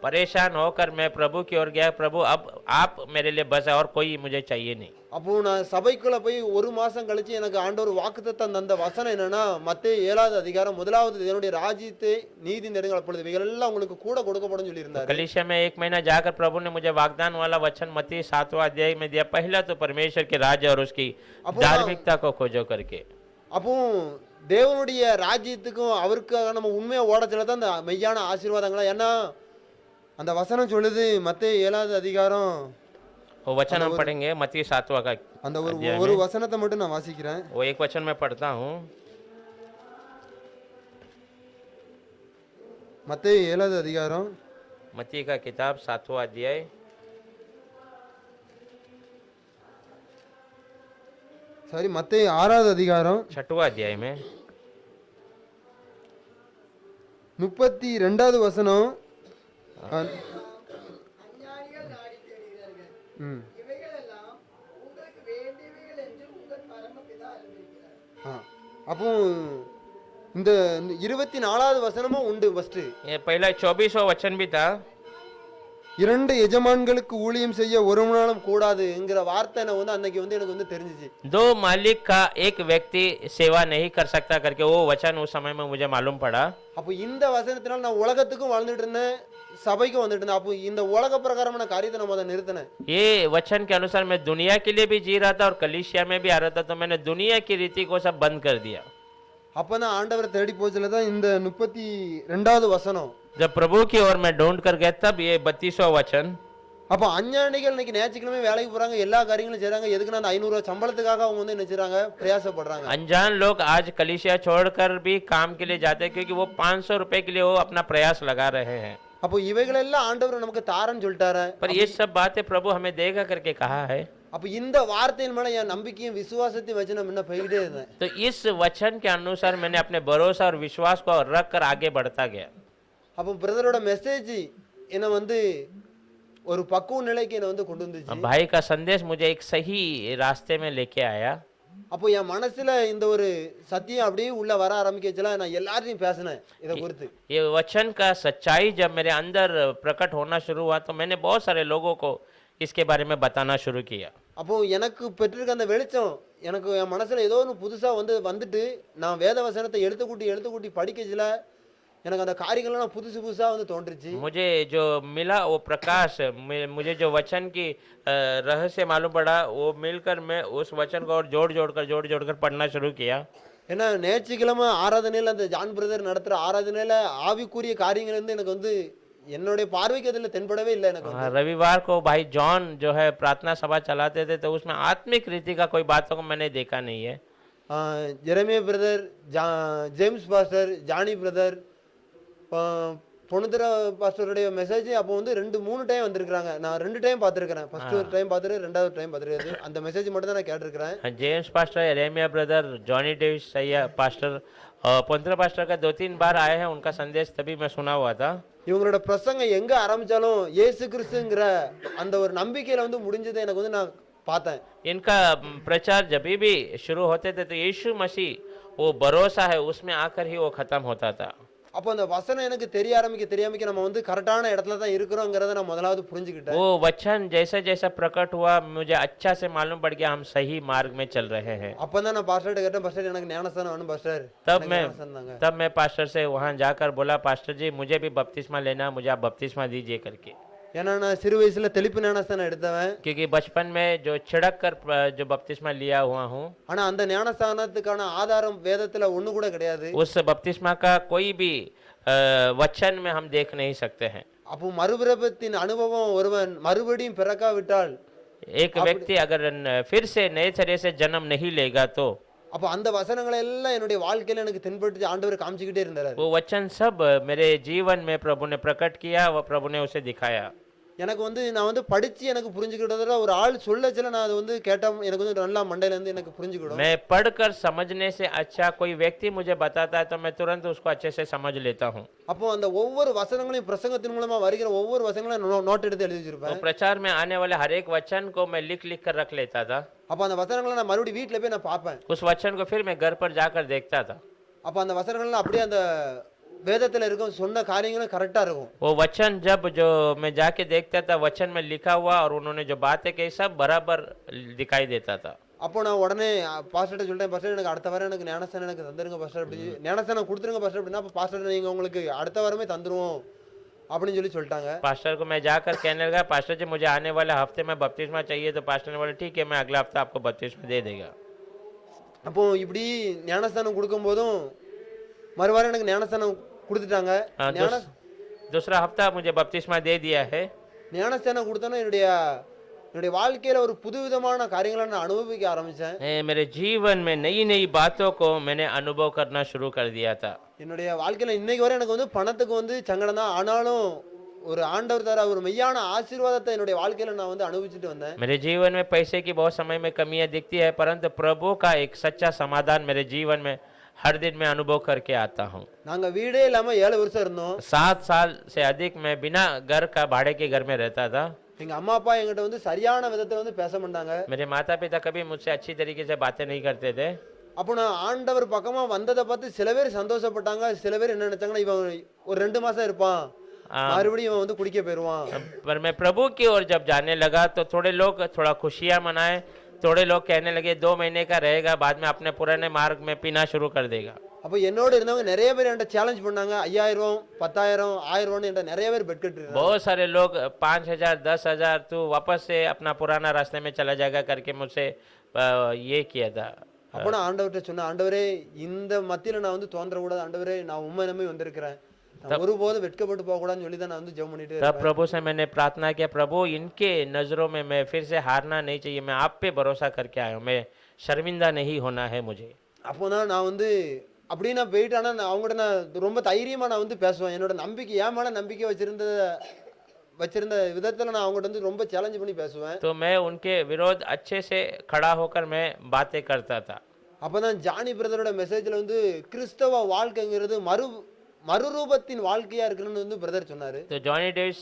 [SPEAKER 2] परेशान होकर मैं प्रभु की ओर गया, प्रभु अब आप मेरे लिए बस है और कोई मुझे चाहिए नहीं।
[SPEAKER 1] அப்போ நான் சபைக்குள்ள போய் 1 மாசம் கழிச்சு எனக்கு ஆண்டவர் வாக்குத்தத்தம் தந்த வசனம் என்னன்னா, மத்தேயு 7வது அதிகாரம் 1வது தேவனுடைய ராஜ்யத்தை நீதி நெருங்கல் அப்பொழுது இவைகள் எல்லாம் உங்களுக்கு கூட கொடுக்கப்படும் சொல்லி இருந்தார்.
[SPEAKER 2] कलीसिया में 1 महीना जाकर प्रभु ने मुझे वाग्दान वाला वचन मत्ती 7वां अध्याय में दिया, पहला तो परमेश्वर के राज्य और उसकी धार्मिकता को खोजो करके।
[SPEAKER 1] அப்போ தேவனுடைய ராஜ்யத்துக்கும் அவருக்காக நம்ம உண்மையா ஓடத்துல தான் அந்த மெய்யான ஆசீர்வாதங்களா. ஏன்னா அந்த வசனம் சொல்லுது மத்தேயு 7வது அதிகாரம்,
[SPEAKER 2] वो वचन हम पढ़ेंगे मत्ती 7वां का
[SPEAKER 1] அந்த ஒரு வசனத்தை மட்டும் நான் வாசிக்கிறேன்.
[SPEAKER 2] वो एक वचन मैं पढ़ता हूँ।
[SPEAKER 1] மத்தேயு 7வது அதிகாரம்
[SPEAKER 2] मत्ती का किताब 7वां अध्याय
[SPEAKER 1] சாரி மத்தேயு 6வது அதிகாரம்
[SPEAKER 2] 6वां अध्याय में
[SPEAKER 1] 32வது வசனம்.
[SPEAKER 3] அஞ்ஞானிகள் நாடி தேடுகிறார்கள்.
[SPEAKER 1] ம்
[SPEAKER 3] இவைகளெல்லாம் உங்களுக்கு வேண்டியவைகள் என்று உங்கள் பரமபிதா அறிந்திருக்கிறார்.
[SPEAKER 1] ஆ அப்போ இந்த 24வது வசனமும் உண்டு. ஃபர்ஸ்ட்
[SPEAKER 2] ये पहला 24वां वचन भी था.
[SPEAKER 1] 2 எஜமான்களுக்கு ஊழியம் செய்ய ஒரு நாளும் கூடாதுங்கிற வார்த்தை எனக்கு வந்து அன்னைக்கு வந்து எனக்கு வந்து தெரிஞ்சிச்சு.
[SPEAKER 2] दो मालिक का एक व्यक्ति सेवा नहीं कर सकता करके वो वचन उस समय में मुझे मालूम पड़ा.
[SPEAKER 1] அப்போ இந்த வசனத்தினால நான் உலகத்துக்கும் வாழ்ந்துட்டு இருந்தேன், சபைக்கும் வந்துட்டு இருந்தேன். அப்போ இந்த உலக பிரகாரமான காரியத்தை நம்ம அதை நிறுத்தினேன்.
[SPEAKER 2] ये वचन के अनुसार मैं दुनिया के लिए भी जी रहा था और कलीसिया में भी आ रहा था, तो मैंने दुनिया की रीति को सब बंद कर दिया.
[SPEAKER 1] அப்பதான் ஆண்டவரை தேடி போச்சுல தான் இந்த 32வது வசனம்.
[SPEAKER 2] जब प्रभु की ओर मैं ढूंढ कर गया तब ये 32वां वचन.
[SPEAKER 1] அப்போ அஞ்ஞானிகள் இன்னைக்கு ஞாயிற்றுக்கிழமை வேலைக்கு போறாங்க, எல்லா காரியங்களும் செய்றாங்க. எதுக்குன்னா அந்த 500 ரூபாய் சம்பளத்துக்காக அவங்க வந்து என்ன செய்றாங்க, பிரயாசப்படுறாங்க.
[SPEAKER 2] अनजान लोग आज कलीसिया छोड़कर भी काम के लिए जाते हैं क्योंकि वो 500 रुपए के लिए वो अपना प्रयास लगा रहे हैं.
[SPEAKER 1] அப்போ இவைகளெல்லாம் ஆண்டவர் நமக்கு தாரன்னு சொல்லிட்டாரு.
[SPEAKER 2] पर ये सब बातें प्रभु हमें देगा करके कहा है.
[SPEAKER 1] அப்போ இந்த வார்த்தையின் மேல என் நம்பிக்கையும் விசுவாசத்தையும் வச்சு நான் முன்ன போய்கிட்டே இருந்தேன்.
[SPEAKER 2] तो इस वचन के अनुसार मैंने अपने भरोसा और विश्वास को रख कर आगे बढ़ता गया.
[SPEAKER 1] அப்போ பிரதரோட மெசேஜ் என்ன வந்து ஒரு பக்குவ நிலைக்கு என்ன வந்து கொண்டு வந்துச்சு.
[SPEAKER 2] भाई का संदेश मुझे एक सही रास्ते में लेके आया.
[SPEAKER 1] அப்போ என் மனசுல இந்த ஒரு சத்தியம் அப்படியே உள்ள வர ஆரம்பிக்கச்சுல நான் எல்லாரையும் பேசினேன் இதை குறித்து.
[SPEAKER 2] ये वचन का सच्चाई जब मेरे अंदर प्रकट होना शुरू हुआ तो मैंने बहुत सारे लोगों को इसके बारे में बताना शुरू किया.
[SPEAKER 1] அப்போ எனக்கு பெற்றிருக்க அந்த வெளிச்சம் எனக்கு என் மனசுல ஏதோ ஒன்று புதுசா வந்துட்டு நான் வேத வசனத்தை எழுத்து கூட்டி படிக்கச்சுல எனக்கு அந்த காரியங்கள்லாம் புதுசு புதுசா வந்து தோன்றுச்சு.
[SPEAKER 2] मुझे जो मिला वो प्रकाश, मुझे जो वचन की रहस्य मालूम पड़ा वो मिलकर मैं उस वचन को और जोड़ कर पढ़ना शुरू किया.
[SPEAKER 1] ஏன்னா ஞாயிற்றுக்கிழமை ஆராதனையில் அந்த ஜான் பிரதர் நடத்துகிற ஆராதனையில் ஆவிக்குரிய காரியங்கள் வந்து எனக்கு வந்து என்னுடைய பார்வைக்கு அதில் தென்படவே இல்லை. எனக்கு
[SPEAKER 2] रविवार को भाई जॉन जो है प्रार्थना सभा चलाते थे तो उसमें आत्मिक रीति का कोई बातों को मैंने देखा नहीं है.
[SPEAKER 1] Jeremiah brother, James pastor, Johnny brother, பொண்ணுதர பாஸ்டருடைய மெசேஜ் அப்போ வந்து 2-3 டைம் வந்திருக்காங்க. நான் 2 டைம் பார்த்துருக்கிறேன். ஃபர்ஸ்ட் ஒரு டைம் பார்த்துட்டு 2வது டைம் பார்த்துருக்காது. அந்த மெசேஜ் மட்டும் தான் நான் கேட்டிருக்கிறேன்.
[SPEAKER 2] James pastor, Jeremiah brother, Johnny Davis सैया पास्टर और पंद्रह पास्टर का 2-3 बार आए हैं. उनका संदेश तभी मैं सुना हुआ था.
[SPEAKER 1] இவங்களோட பிரசங்கம் எங்க ஆரம்பிச்சாலும் இயேசு கிறிஸ்துங்கிற அந்த ஒரு நம்பிக்கையில வந்து முடிஞ்சதை எனக்கு வந்து நான் பார்த்தேன்.
[SPEAKER 2] इनका प्रचार जब भी शुरू होते थे तो यीशु मसीह वो भरोसा है उसमें आकर ही वो खत्म होता था.
[SPEAKER 1] அப்போ அந்த வசனம் எனக்கு தெரியாம நம்ம வந்து கரெக்டான இடத்துல தான் இருக்கிறோங்கிறத நான் முதலாவது புரிஞ்சுக்கிட்டேன்.
[SPEAKER 2] वो वचन जैसे जैसा प्रकट हुआ मुझे अच्छा से मालूम पड़ गया हम सही मार्ग में चल रहे हैं.
[SPEAKER 1] அப்பதான் நான் பாஸ்டர்ட்ட கேட்டேன், பாஸ்டர் எனக்கு ஞானஸ்தானம் வேணும் பாஸ்டர்.
[SPEAKER 2] तब मैं पास्टर से वहां जाकर बोला, पास्टर जी मुझे भी बपतिस्मा लेना, मुझे आप बपतिस्मा दीजिए करके.
[SPEAKER 1] ஏன்னா நான் சிறு வயசுல தெளிப்பு ஞானஸ்தானம் எடுத்தவன்.
[SPEAKER 2] क्योंकि बचपन में जो छिड़क कर जो बपतिस्मा लिया हुआ हूँ.
[SPEAKER 1] ஆனா அந்த ஞானஸ்தானத்துக்கான ஆதாரம் வேதத்துல ஒண்ணு கூட கிடையாது.
[SPEAKER 2] उस बपतिस्मा का कोई भी वचन में हम देख नहीं सकते हैं.
[SPEAKER 1] அப்போ மறுபிறப்பத்தின் அனுபவம் ஒருவன் மறுபடியும் பிறக்காவிட்டால்
[SPEAKER 2] एक व्यक्ति अगर फिर से नए तरह से जन्म नहीं लेगा तो
[SPEAKER 1] அப்போ அந்த வசனங்களை எல்லாம் என்னுடைய வாழ்க்கையில எனக்கு தென்பட்டு ஆண்டவர் காமிச்சிக்கிட்டே இருந்தாரு.
[SPEAKER 2] वो वचन सब मेरे जीवन में प्रभु ने प्रकट किया, वो प्रभु ने उसे दिखाया.
[SPEAKER 1] எனக்கு வந்து நான் வந்து படிச்சு எனக்கு புரிஞ்சுக்கிட்டதுல ஒரு ஆள் சொல்லச்சல நான் அது வந்து கேட்டா எனக்கு வந்து நல்லா மண்டையில இருந்து எனக்கு புரிஞ்சுக்கிடும்.
[SPEAKER 2] मैं पढ़कर समझने से अच्छा कोई व्यक्ति मुझे बताता है तो मैं तुरंत उसको अच्छे से समझ लेता हूँ.
[SPEAKER 1] அப்போ அந்த ஒவ்வொரு வசனங்களையும் பிரசங்கத்தின் மூலமா வருகிற ஒவ்வொரு வசனங்களையும் நோட் எடுத்து எழுதி வச்சிருப்பேன்.
[SPEAKER 2] तो प्रचार में आने वाले हर एक वचन को मैं लिख कर रख लेता था.
[SPEAKER 1] அப்போ அந்த வசனங்களை நான் மறுபடியும் வீட்ல போய் நான் பார்ப்பேன்.
[SPEAKER 2] उस वचन को फिर मैं घर पर जाकर देखता था.
[SPEAKER 1] அப்போ அந்த வசனங்கள்லாம் அப்படியே அந்த வேதத்துல இருக்கும் சொன்ன காரியங்களும் கரெக்டா இருக்கும்.
[SPEAKER 2] वो वचन जब जो मैं जाके देखता था वचन में लिखा हुआ और उन्होंने जो बातें कही सब बराबर दिखाई देता था.
[SPEAKER 1] அப்போ நான் உடனே பாஸ்டர்ட்ட சொல்லிட்டேன், பாஸ்டர் எனக்கு அடுத்த வாரம் எனக்கு ஞானஸ்தானம் எனக்கு தந்துருங்க பாஸ்டர். அப்படி ஞானஸ்தானம் கொடுத்துருங்க பாஸ்டர். அப்படின்னா அப்போ பாஸ்டர் நீங்க உங்களுக்கு அடுத்த வாரமே தந்துருவோம் அப்படின்னு சொல்லிட்டாங்க.
[SPEAKER 2] पास्टर को मैं जाकर कहने लगा, पास्टर जी मुझे आने वाले हफ्ते में बपतिस्मा चाहिए. तो पास्टर ने बोला ठीक है मैं अगला हफ्ता आपको बपतिस्मा दे देगा.
[SPEAKER 1] அப்போ இப்படி ஞானஸ்தானம் கொடுக்கும் போதும் மறுவாரம் எனக்கு ஞானஸ்தானம் கொடுத்துட்டாங்க.
[SPEAKER 2] दूसरा हफ्ता मुझे बपतिस्मा दे दिया है.
[SPEAKER 1] ஞானஸ்தானம் கொடுத்தோன்னா என்னுடைய என்னுடைய வாழ்க்கையில ஒரு புதுவிதமான காரியங்களை நான் அனுபவிக்க ஆரம்பிச்சேன்.
[SPEAKER 2] मेरे जीवन में नई नई बातों को मैंने अनुभव करना शुरू कर दिया था।
[SPEAKER 1] என்னுடைய வாழ்க்கையில இன்னைக்கு வரை எனக்கு வந்து பணத்துக்கு வந்து சங்கடம் தான். ஆனாலும் ஒரு ஆண்டவர் தர ஒரு மெய்யான ஆசீர்வாதத்தை என்னுடைய வாழ்க்கையில நான் வந்து அனுபவிச்சுட்டு வந்தேன்.
[SPEAKER 2] मेरे जीवन में पैसे की बहुत समय में कमियां दिखती है, परंतु प्रभु का एक सच्चा समाधान मेरे जीवन में हर दिन मैं अनुभव करके आता हूँ।
[SPEAKER 1] நாங்க வீடே இல்லாம 7 வருஷம் இருந்தோம்.
[SPEAKER 2] 7 साल से अधिक मैं बिना घर का भाड़े के घर में रहता था।
[SPEAKER 1] எங்க அம்மா அப்பா என்கிட்ட வந்து சரியான விதத்துல வந்து பேச மாட்டாங்க.
[SPEAKER 2] मेरे माता पिता कभी मुझसे अच्छी तरीके से बातें नहीं करते थे।
[SPEAKER 1] அப்போ நான் ஆண்டவர் பக்கமா வந்ததை பார்த்து சில பேர் சந்தோஷப்பட்டாங்க, சில பேர் என்ன நினைச்சாங்கன்னா இவன் ஒரு 2 மாசம் இருப்பான், மறுபடியும் இவன் வந்து குடிக்க போயிருவான்.
[SPEAKER 2] पर मैं प्रभु की ओर जब जाने लगा तो थोड़े लोग थोड़ा खुशियां मनाए, थोड़े लोग कहने लगे 2 महीने का रहेगा, बाद में अपने पुराने मार्ग में पीना शुरू कर देगा।
[SPEAKER 1] அப்போ என்னோட இருந்தவங்க நிறைய பேர் என்கிட்ட சேலஞ்ச் பண்ணாங்க. 5000, 10,000, 1000 என்கிட்ட நிறைய பேர் பெட் கட்டிருக்காங்க.
[SPEAKER 2] बहुत सारे लोग 5,000, 10,000 तू वापस से अपना पुराना रास्ते में चला जाएगा करके मुझसे ये किया था।
[SPEAKER 1] அப்போ நான் ஆண்டவர்கிட்ட சொன்னேன், ஆண்டவரே இந்த மத்தியில நான் வந்து தோன்ற கூடாது, ஆண்டவரே நான் உண்மை நம்பி வந்திருக்கிறேன், நான் ஒருபோதும் வெட்கப்பட்டு போக கூடாதுன்னு சொல்லி தான் நான் வந்து ஜெபம் பண்ணிட்டு
[SPEAKER 2] तब
[SPEAKER 1] இருப்பேன்.
[SPEAKER 2] प्रभु से मैंने प्रार्थना किया, प्रभु इनके नजरों में मैं फिर से हारना नहीं चाहिए, मैं आप पे भरोसा करके आया हूँ, मैं शर्मिंदा नहीं होना है मुझे।
[SPEAKER 1] அப்போ தான் நான் வந்து அப்படியே நான் போயிட்டு, ஆனால் நான் அவங்ககிட்ட நான் ரொம்ப தைரியமா நான் வந்து பேசுவேன். என்னோட நம்பிக்கை, என் மேல நம்பிக்கை வச்சிருந்த விதத்துல நான் அவங்ககிட்ட வந்து ரொம்ப சேலஞ்ச் பண்ணி பேசுவேன்.
[SPEAKER 2] तो मैं उनके विरोध अच्छे से खड़ा होकर मैं बातें करता था।
[SPEAKER 1] அப்பதான் ஜானி பிரதரோட மெசேஜ்ல வந்து கிறிஸ்தவ வாழ்க்கைங்கிறது மறுரூபத்தின் வாழ்க்கையா இருக்குன்னு வந்து பிரதர் சொன்னாரு.
[SPEAKER 2] तो जॉनी डेविस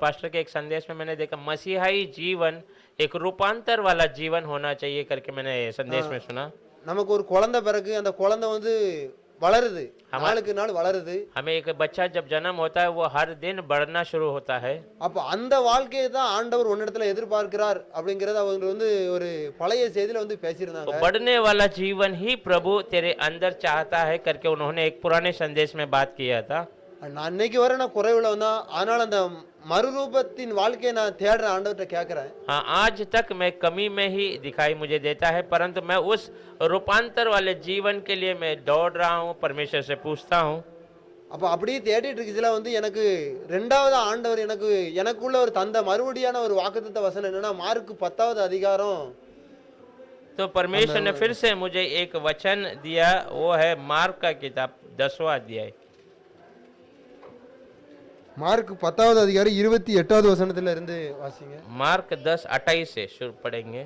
[SPEAKER 2] पास्टर के एक संदेश में मैंने देखा मसीहाई जीवन एक रूपांतर वाला जीवन होना चाहिए करके मैंने संदेश में सुना।
[SPEAKER 1] நமக்கு ஒரு குழந்தை பிறகு அந்த குழந்தை வந்து வளருது, நாளுக்கு நாள் வளருது.
[SPEAKER 2] हमें एक बच्चा जब जन्म होता है वो हर दिन बढ़ना शुरू होता है।
[SPEAKER 1] அப்ப அந்த வாழ்க்கையை தான் ஆண்டவர் உன்னிடத்துல எதிர்பார்க்கிறார் அப்படிங்கறத அவங்க வந்து ஒரு பழைய செய்தியில வந்து பேசியிருந்தாங்க.
[SPEAKER 2] तो बढ़ने वाला जीवन ही प्रभु तेरे अंदर चाहता है करके उन्होंने एक पुराने संदेश में बात किया था।
[SPEAKER 1] நான் இன்னைக்கு வரை நான் குறைவுள்ளவன் தான், ஆனால் அந்த மறுரூபத்தின் வாழ்க்கையை நான் தேடுறேன், ஆண்டவர்கிட்ட கேட்கிறேன்.
[SPEAKER 2] हाँ, आज तक मैं कमी में ही दिखाई मुझे देता है, परंतु मैं उस रूपांतर वाले जीवन के लिए मैं दौड़ रहा हूँ, परमेश्वर से पूछता हूँ।
[SPEAKER 1] அப்ப அப்படியே தேடிட்டு இருக்குதுல வந்து எனக்கு ரெண்டாவது ஆண்டவர் எனக்குள்ள ஒரு தந்த மறுபடியான ஒரு வாக்குத்தத்த வசனம் என்னன்னா மார்க் 10வது அதிகாரம்.
[SPEAKER 2] तो परमेश्वर ने फिर से मुझे एक वचन दिया, वो है मार्क का किताब 10वां अध्याय।
[SPEAKER 1] மார்க் 10வது அதிகாரம் 28வது வசனத்துல இருந்து வாசிங்க.
[SPEAKER 2] मार्क 10:28 से शुरू पढ़ेंगे।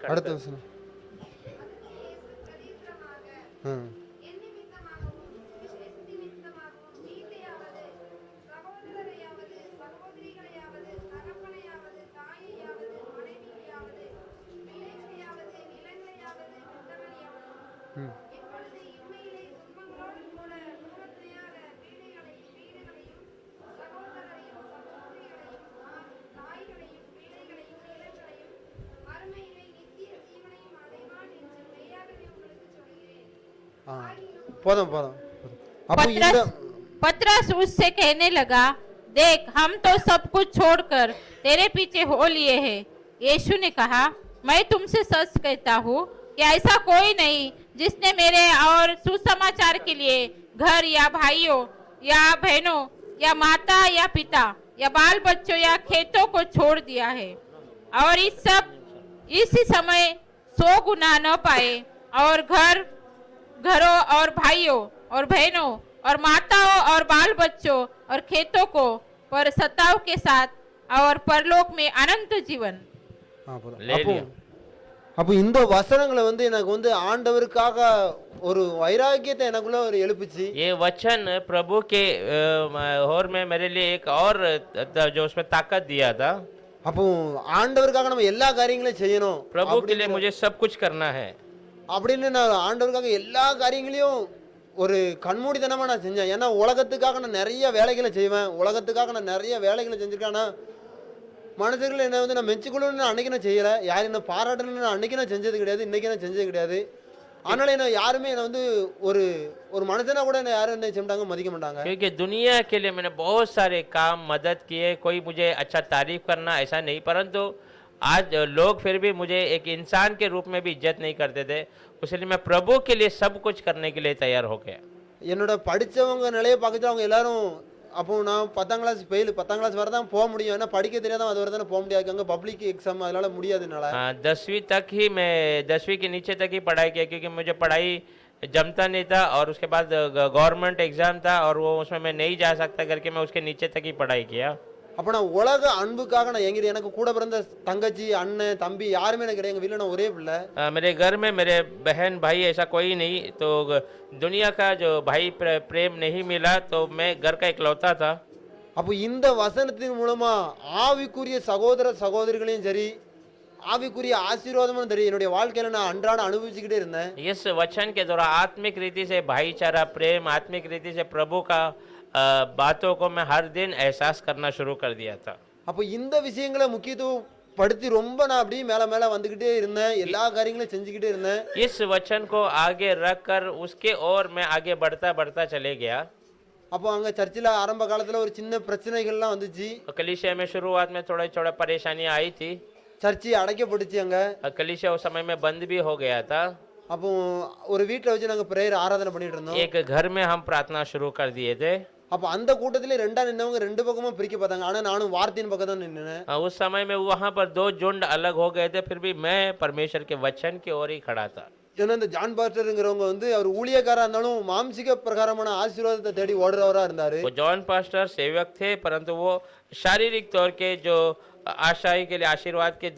[SPEAKER 1] அடுத்த வசனம். போதும் போதும். அப்போ இந்த
[SPEAKER 4] पतरस उससे कहने लगा, देख हम तो सब कुछ छोड़कर तेरे पीछे हो लिए हैं। यीशु ने कहा, मैं तुमसे सच कहता हूँ कि ऐसा कोई नहीं जिसने मेरे और सुसमाचार के लिए घर या भाइयों या बहनों या माता या पिता या बाल बच्चों या खेतों को छोड़ दिया है और इसी समय 100 गुना न पाए और घरों और भाइयों और बहनों और माताओं और बाल बच्चों और खेतों को पर सताव के साथ और परलोक में अनंत जीवन।
[SPEAKER 2] ले लिया।
[SPEAKER 1] அப்போ இந்த வசனங்களை வந்து எனக்கு வந்து ஆண்டவருக்காக ஒரு வைராக்கியத்தை எனக்குள்ள ஒரு எழுப்புச்சு.
[SPEAKER 2] ये वचन प्रभु के और में मेरे लिए एक और जो उसमें ताकत दिया था।
[SPEAKER 1] அப்போ ஆண்டவருக்காக நம்ம எல்லா காரியங்களையும் செய்யணும்,
[SPEAKER 2] प्रभु के लिए मुझे सब कुछ करना है
[SPEAKER 1] அப்படின்னு நான் ஆண்டவருக்காக எல்லா காரியங்களையும் ஒரு கண்மூடித்தனமா நான் செஞ்சேன். ஏன்னா உலகத்துக்காக நான் நிறைய வேலைகளை செய்வேன், உலகத்துக்காக நான் நிறைய வேலைகளை செஞ்சிருக்கேன். ஆனா மனுஷர்கள் என்ன வந்து நான் மெச்சுக்கொள்ளணும்னு அன்னைக்கு நான் செய்யலை, யாரும் என்ன பாராட்டணும்னு அன்னைக்கு நான் செஞ்சது கிடையாது, இன்னைக்கு நான் செஞ்சது கிடையாது. ஆனாலும் என்ன யாருமே என்ன வந்து ஒரு மனுஷனா கூட என்ன யாரும் என்ன செஞ்சாங்க மதிக்க மாட்டாங்க.
[SPEAKER 2] क्योंकि दुनिया के लिए मैंने बहुत सारे काम मदद किए, कोई मुझे अच्छा तारीफ करना ऐसा नहीं, परंतु आज लोग फिर भी मुझे एक इंसान के रूप में भी इज्जत नहीं करते थे, इसलिए मैं प्रभु के लिए सब कुछ करने के लिए तैयार हो गया।
[SPEAKER 1] என்னோட படிச்சவங்க நிலையை பார்த்துட்டு அவங்க எல்லாரும் அப்போ நான் 10ஆம் கிளாஸ் ஃபெயில் 10ஆம் கிளாஸ் வரை தான் போக முடியும், ஏன்னா படிக்க தெரியாதான் அது வரை தானே போக முடியாது, அங்கே பப்ளிக் எக்ஸாம் அதனால முடியாது என்னால.
[SPEAKER 2] 10वीं तक ही मैं 10वीं के नीचे तक ही पढ़ाई किया, क्योंकि मुझे पढ़ाई जमता नहीं था और उसके बाद गवर्नमेंट एग्जाम था और वो उसमें मैं नहीं जा सकता करके मैं उसके नीचे तक ही पढ़ाई किया।
[SPEAKER 1] அப்போ நான் உலக அன்புக்காக நான் எங்கிட்ட எனக்கு கூட பிறந்த தங்கச்சி அண்ணன் தம்பி யாருமே எனக்கு கிடையாது, எங்கள் வீட்டில் நான் ஒரே பிள்ளை.
[SPEAKER 2] मेरे घर में मेरे बहन भाई ऐसा कोई नहीं, तो दुनिया का जो भाई प्रेम नहीं मिला, तो मैं घर का इकलौता था।
[SPEAKER 1] அப்போ இந்த வசனத்தின் மூலமா ஆவிக்குரிய சகோதர சகோதரிகளையும் சரி ஆவிக்குரிய ஆசீர்வாதமும் சரி என்னுடைய வாழ்க்கையில நான் அன்றாட அனுபவிச்சுக்கிட்டே இருந்தேன்.
[SPEAKER 2] इस वचन के द्वारा आत्मिक रीति से भाईचारा प्रेम, आत्मिक रीति से प्रभु का बातों को मैं हर दिन एहसास करना शुरू कर दिया था।
[SPEAKER 1] அப்போ இந்த விஷயங்களை முக்கியத்துவம் படுத்தி ரொம்ப நான் அப்படியே மேல மேல வந்துகிட்டே இருந்தேன், எல்லா காரியங்களையும் செஞ்சுக்கிட்டே இருந்தேன்.
[SPEAKER 2] इस वचन को आगे रख कर उसके और मैं आगे बढ़ता बढ़ता चले गया।
[SPEAKER 1] அப்போ அங்க சர்ச்சில் ஆரம்ப காலத்துல ஒரு சின்ன பிரச்சனைகள்லாம் வந்துச்சு.
[SPEAKER 2] कलीसिया में शुरुआत में थोड़ा थोड़ा परेशानियां आई थी।
[SPEAKER 1] சர்ச்சி அடைக்கப்பட்டுச்சு அங்க.
[SPEAKER 2] कलीसिया उस समय में बंद भी हो गया था।
[SPEAKER 1] அப்போ ஒரு வீட்டில் வச்சு நாங்க பிரேயர் ஆராதனை பண்ணிட்டு இருந்தோம்.
[SPEAKER 2] एक घर में हम प्रार्थना शुरू कर दिए थे।
[SPEAKER 1] அப்போ அந்த கூட்டத்திலே ரெண்டா நின்னவங்க ரெண்டு பக்கமும் பிரிக்க பார்த்தாங்க, ஆனா நானும் வார்த்தையின் பக்கம் தான் நின்னேன்.
[SPEAKER 2] उस समय में वहां पर दो झुंड अलग हो गए थे, फिर भी मैं परमेश्वर के वचन की ओर ही खड़ा था।
[SPEAKER 1] ஏன்னா இந்த ஜான் பாஸ்டருங்கிறவங்க வந்து அவர் ஊழியக்காரா இருந்தாலும் மாம்சிக பிரகாரமான ஆசீர்வாதத்தை தேடி ஓடுறவரா இருந்தாரு.
[SPEAKER 2] वो जॉन पास्टर सेवक थे, परंतु वो शारीरिक तौर के जो आशाई के लिए आशीर्वाद के